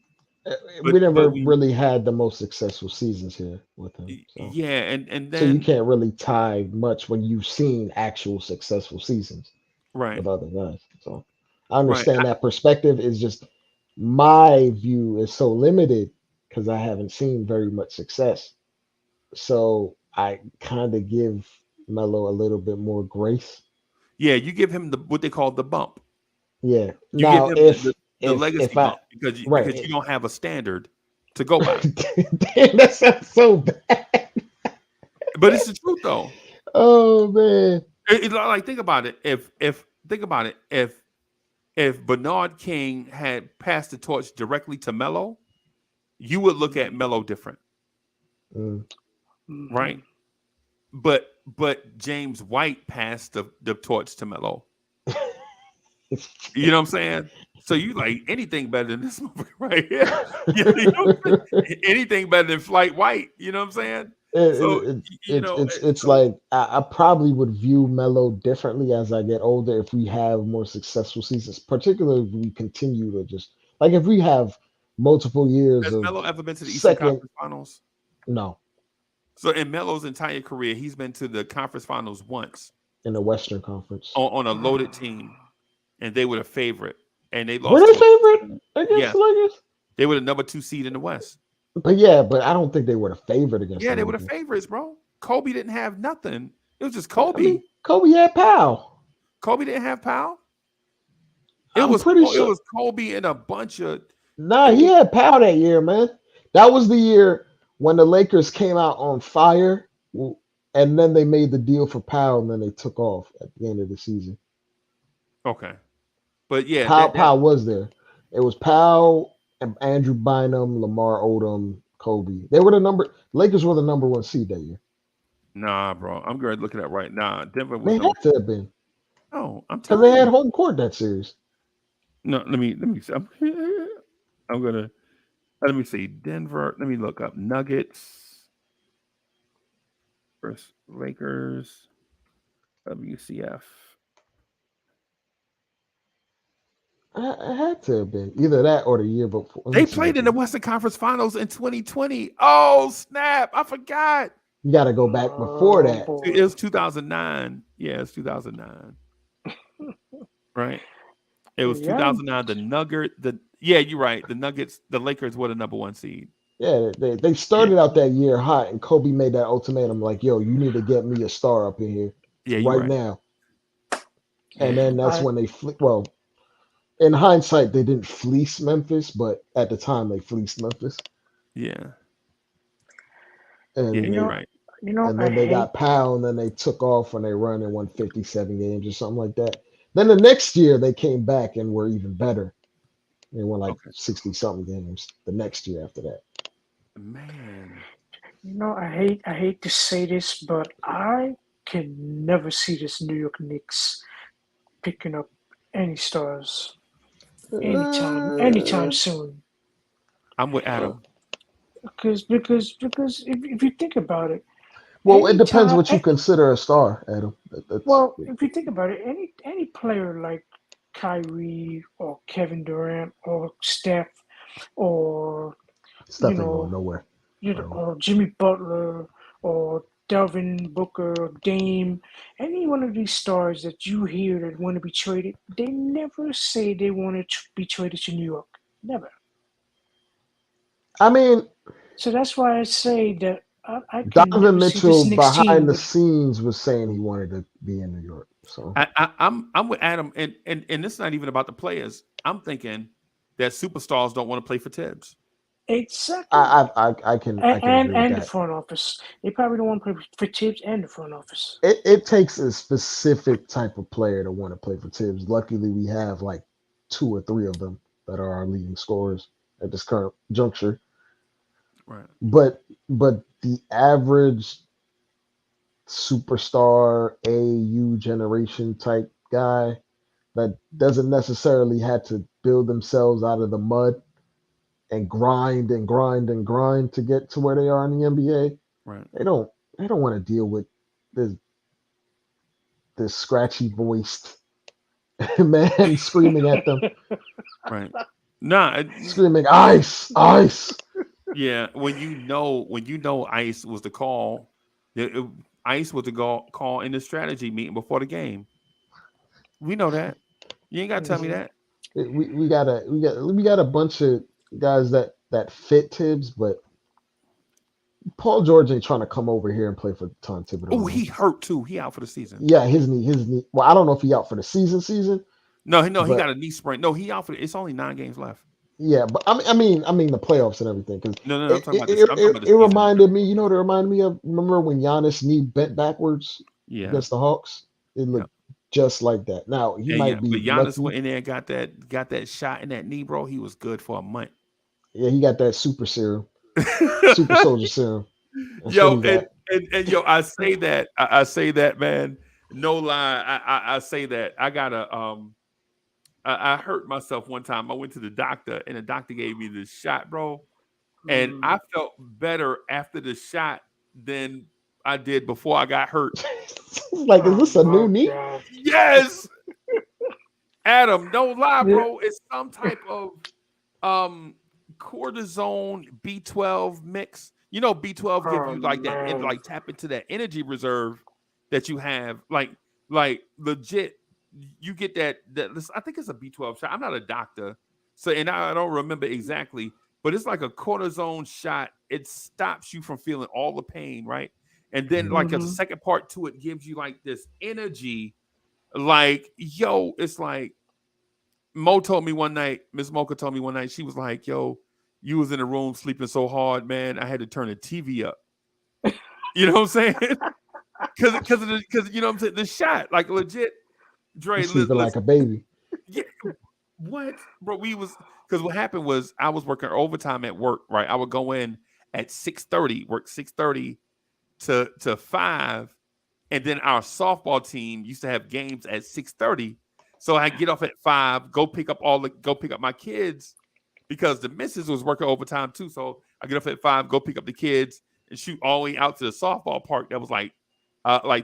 We never But we really had the most successful seasons here with him. yeah, and So you then can't really tie much when you've seen actual successful seasons right, with other guys. So I right. understand that perspective is just my view is so limited because I haven't seen very much success. So I kind of give Melo a little bit more grace. Yeah, you give him the what they call the bump. Yeah. You give Now him the if legacy I bump because right, you don't have a standard to go by. damn, that sounds so bad. But it's the truth though. Oh man. Like think about it. If think about it, if Bernard King had passed the torch directly to Melo, you would look at Melo different, Mm. right? But James White passed the torch to Melo. You know what I'm saying? So you like anything better than this movie right here? You know, anything better than Flight White? You know what I'm saying? So It's like I probably would view Melo differently as I get older if we have more successful seasons, particularly if we continue to just like if we have multiple years has of Melo ever been to the Eastern second. Conference Finals? No, So in Melo's entire career, he's been to the conference finals once in the Western Conference. on a loaded team, and they were the favorite, and they Were lost they to favorite against yeah, the Lakers? they were the number 2 seed in the West. But yeah, but I don't think they were the favorite against Yeah, the they were the Lakers. favorites, bro. Kobe didn't have nothing. It was just I Kobe. mean, Kobe had Powell. Kobe didn't have Powell. I'm pretty It sure. was Kobe and a bunch of Nah, it he was had Powell that year, man. That was the year when the Lakers came out on fire, and then they made the deal for Powell, and then they took off at the end of the season. okay. But yeah, that Powell was there. It was Powell and Andrew Bynum, Lamar Odom, Kobe. They were Lakers were the number 1 seed that year. nah, bro. I'm going to look at that right now. Denver was They number. had to have been No, I'm because they telling had you. home court that series. No, let me see. I'm gonna let me see. Denver. Let me look up Nuggets versus Lakers. WCF. I had to have been either that or the year before. Let me They see played what in the Western Conference Finals in 2020. Oh snap! I forgot. you got to go back before Oh that. boy. It was 2009. Yeah, it's 2009. Right. It was Yeah. 2009. Yeah, you're right. The Nuggets, the Lakers were the number 1 seed. Yeah, they Yeah, started out that year hot, and Kobe made that ultimatum like, "Yo, you need to get me a star up in here yeah, you're right right. now." And Yeah, then that's I when well, in hindsight, they didn't fleece Memphis, but at the time they fleeced Memphis, yeah, yeah. and you You're they know right. you know and I then they hate got Powell, and then they took off when they run and won 57 games or something like that. Then the next year they came back and were even better. They won like Okay, 60 something games the next year after that. man. I hate to say this, but I can never see this New York Knicks picking up any stars anytime Uh, soon. I'm with Adam. Because if you think about it, well, it depends anytime what you consider a star, Adam. That's well, if you think about it, any player like Kyrie or Kevin Durant or Steph or you stuff ain't going know nowhere. or Jimmy Butler or Delvin Booker or Dame, any one of these stars that you hear that want to be traded, they never say they want to be traded to New York. Never. I mean, So that's why I say that I can Donovan never see this Mitchell Knicks team behind the with. scenes was saying he wanted to be in New York. So I'm with Adam, and it's not even about the players. I'm thinking that superstars don't want to play for Tibbs. Exactly. I can agree with And the that. front office. They probably don't want to play for Tibbs and the front office. It takes a specific type of player to want to play for Tibbs. Luckily, we have like 2 or 3 of them that are our leading scorers at this current juncture. Right. But the average superstar AU generation type guy that doesn't necessarily have to build themselves out of the mud and grind and grind and grind to get to where they are in the NBA. Right. They don't want to deal with this scratchy voiced man screaming at them, Right. Nah. screaming ice, ice. Yeah. When you know Ice was the call. Ice was the call in the strategy meeting before the game. We know that. You ain't got to tell me Mhm. that. We got a bunch of guys that fit Tibbs, but Paul George ain't trying to come over here and play for Tom Thibodeau, Oh, man. he hurt too. He out for the season. Yeah, his knee. Well, I don't know if he out for the season, No, he got but a knee sprain. No, he out for. It's only 9 games left. yeah, but I mean the playoffs and everything because No. I'm talking about this. I'm talking about the season. reminded me. You know what it reminded me of? Remember when Giannis' knee bent backwards Yeah. against the Hawks? It Yeah. looked just like that. Now he Yeah. might be But Giannis lucky. went in there and got that shot in that knee, bro. He was good for a month. Yeah, he got that super serum, super soldier serum. That's what Yo, he got. and yo, I say that, man. No lie, I say that. I gotta I hurt myself one time. I went to the doctor, and the doctor gave me this shot, bro. And I felt better after the shot than I did before I got hurt. Like, is Oh this a my new knee? God. Yes, Adam, don't lie, Yeah. bro. It's some type of cortisone B12 mix. You know, B12 give you like that, and man. like tap into that energy reserve that you have. Like legit, you get that. I think it's a B12 shot. I'm not a doctor, so and I don't remember exactly, but it's like a cortisone shot. It stops you from feeling all the pain, right? And then like a second part to it gives you like this energy, like yo, it's like Mo told me one night. Miss Mocha told me one night. She was like, "Yo, you was in the room sleeping so hard, man. I had to turn the TV up." You know what I'm saying? Because you know what I'm saying. The shot, like legit, Dre. You sleeping like a baby. Yeah, what, bro? We was because what happened was I was working overtime at work. Right, I would go in at 6:30, work 6:30 to 5, and then our softball team used to have games at 6:30. So I get off at 5, go pick up my kids because the missus was working overtime too. So I get off at 5, go pick up the kids and shoot all the way out to the softball park that was like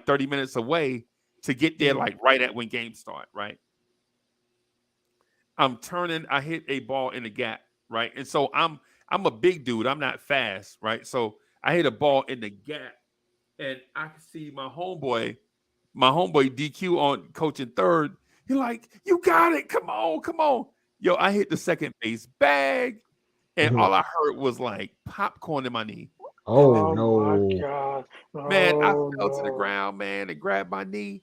30 minutes away to get there like right at when games start, right? I hit a ball in the gap, right? And so I'm a big dude. I'm not fast, right? So I hit a ball in the gap and I can see my homeboy DQ on coaching third. He's like, "You got it. Come on, come on." Yo, I hit the second base bag, and all I heard was like popcorn in my knee. Oh My no. God. Man, I Oh, fell to the no. ground, man, and grabbed my knee.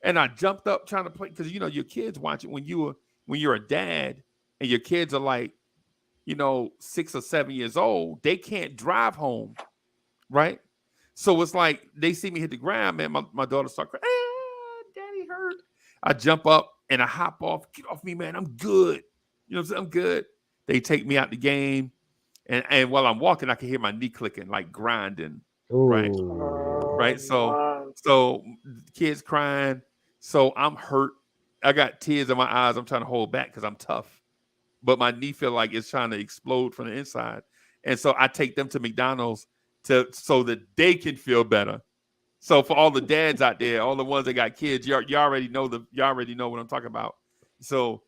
And I jumped up trying to play because you know your kids watch it when you're a dad and your kids are like, 6 or 7 years old, they can't drive home, right? So it's like they see me hit the ground, man. My daughter start crying, "Daddy hurt." I jump up and I hop off. "Get off me, man. I'm good." You know what I'm saying? I'm good. They take me out the game. And while I'm walking, I can hear my knee clicking, like grinding. Right. Ooh. Right. So Man. kids crying. So I'm hurt. I got tears in my eyes. I'm trying to hold back because I'm tough. But my knee feel like it's trying to explode from the inside. And so I take them to McDonald's so that they can feel better. So for all the dads out there, all the ones that got kids, you already know what I'm talking about. So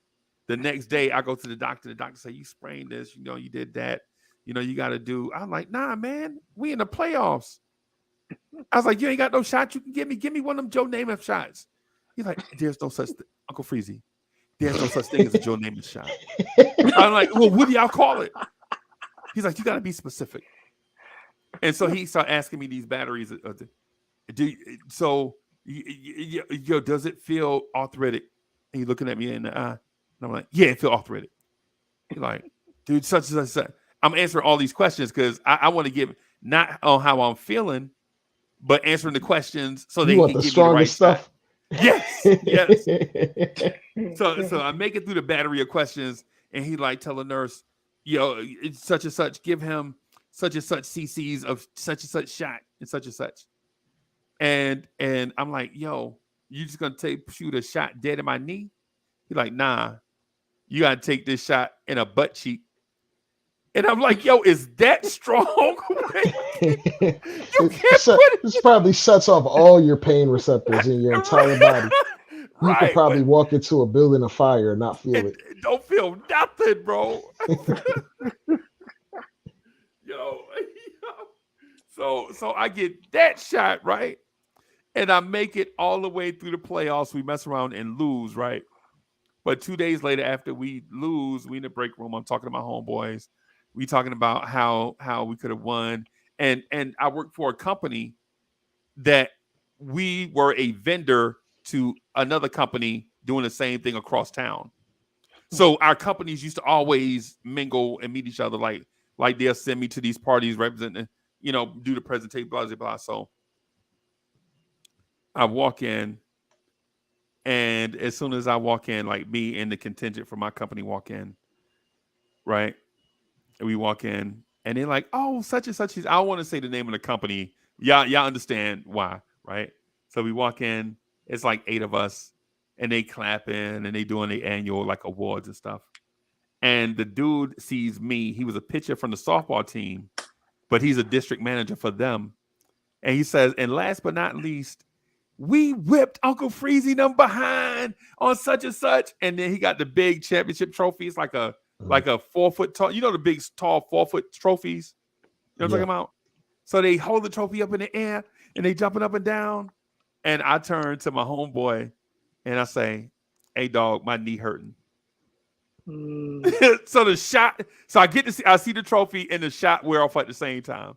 the next day I go to the doctor. The doctor say, "You sprained this, you did that. You got to do." I'm like, "Nah, man, we in the playoffs." I was like, "You ain't got no shot you can give me. Give me one of them Joe Namath shots." He's like, "There's no such thing, Uncle Freezy. There's no such thing as a Joe Namath shot." I'm like, "Well, what do y'all call it?" He's like, "You got to be specific." And so he started asking me these batteries. Does it feel arthritic? And he's looking at me in the eye. And I'm like, "Yeah, it feel arthritic." He's like, "Dude, such and such." I'm answering all these questions because I want to give not on how I'm feeling, but answering the questions so they You want can the give me the right strongest stuff? Yes, yes. So I make it through the battery of questions, and he like tell the nurse, "It's such and such. Give him such and such cc's of such and such shot and such and such." And I'm like, "Yo, you just gonna shoot a shot dead in my knee?" He's like, "Nah, you gotta take this shot in a butt cheek." And I'm like, "Yo, is that strong?" You can't put it. This probably shuts off all your pain receptors in your entire body. You could Right, probably walk into a building of fire and not feel it. don't feel nothing, bro. Yo, so I get that shot, right? And I make it all the way through the playoffs. We mess around and lose, right? But 2 days later, after we lose, we in the break room. I'm talking to my homeboys. We talking about how we could have won. And I worked for a company that we were a vendor to another company doing the same thing across town. So our companies used to always mingle and meet each other. Like they'll send me to these parties representing, do the presentation, blah, blah, blah. So I walk in, and as soon as I walk in, like me and the contingent from my company walk in, right? And we walk in, and they're like, "Oh, such and such." I don't want to say the name of the company. Y'all understand why, right? So we walk in. It's like 8 of us, and they clapping, and they doing the annual like awards and stuff. And the dude sees me. He was a pitcher from the softball team, but he's a district manager for them. And he says, "And last but not least, we whipped Uncle Freezy them behind on such and such." And then he got the big championship trophy. It's like a 4 foot tall, the big tall 4 foot trophies. You know what I'm talking about? So they hold the trophy up in the air and they jumping up and down. And I turn to my homeboy and I say, "Hey dog, my knee hurting." So the shot, so I get to see, I see the trophy and the shot wear off at the same time.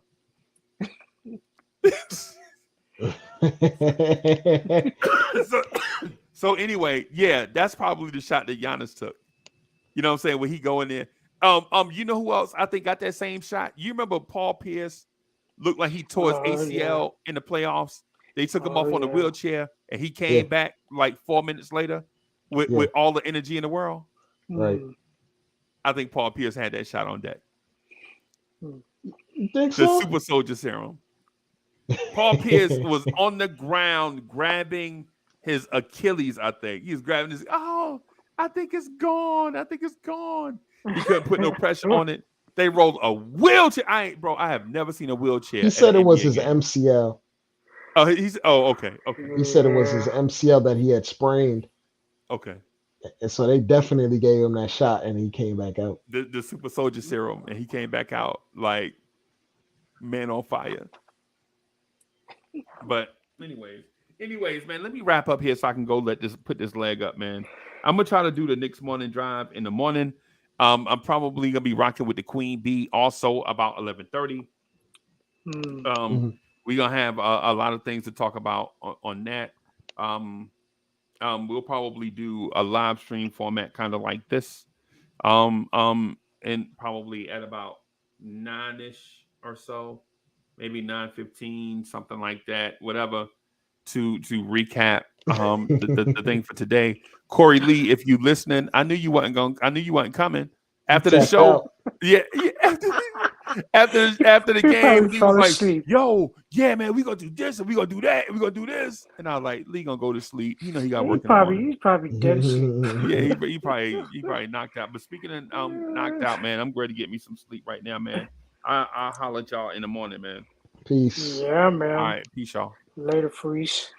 so anyway, yeah, that's probably the shot that Giannis took. You know what I'm saying? When he go in there. You know who else I think got that same shot? You remember Paul Pierce looked like he tore his ACL in the playoffs. They took him off on a wheelchair and he came back like 4 minutes later with all the energy in the world. Right. I think Paul Pierce had that shot on deck. You think The so? super soldier serum. Paul Pierce was on the ground grabbing his Achilles, I think. He was grabbing his, I think it's gone. I think it's gone. He couldn't put no pressure on it. They rolled a wheelchair. I have never seen a wheelchair. He said it was NBA his game. MCL. Okay. He said it was his MCL that he had sprained. Okay. And so they definitely gave him that shot and he came back out. The super soldier serum, and he came back out like man on fire. But anyways, man, let me wrap up here so I can go put this leg up, man. I'm gonna try to do the Knicks morning drive in the morning. I'm probably gonna be rocking with the Queen Bee also about 11:30. We're gonna have a lot of things to talk about on that. We'll probably do a live stream format kind of like this. And probably at about 9-ish or so, maybe 9:15, something like that, whatever, to recap the thing for today. Corey Lee, if you listening, I knew you wasn't coming after the show. Out. Yeah, after the game, he was like, asleep. "Yo, yeah, man, we gonna do this and we gonna do that and we gonna do this." And I was like, "Lee gonna go to sleep. You know he got work in the morning." He's probably dead asleep. Yeah, he probably knocked out. But speaking of knocked out, man, I'm ready to get me some sleep right now, man. I'll holler at y'all in the morning, man. Peace. Yeah, man. All right, peace, y'all. Later, Freeze.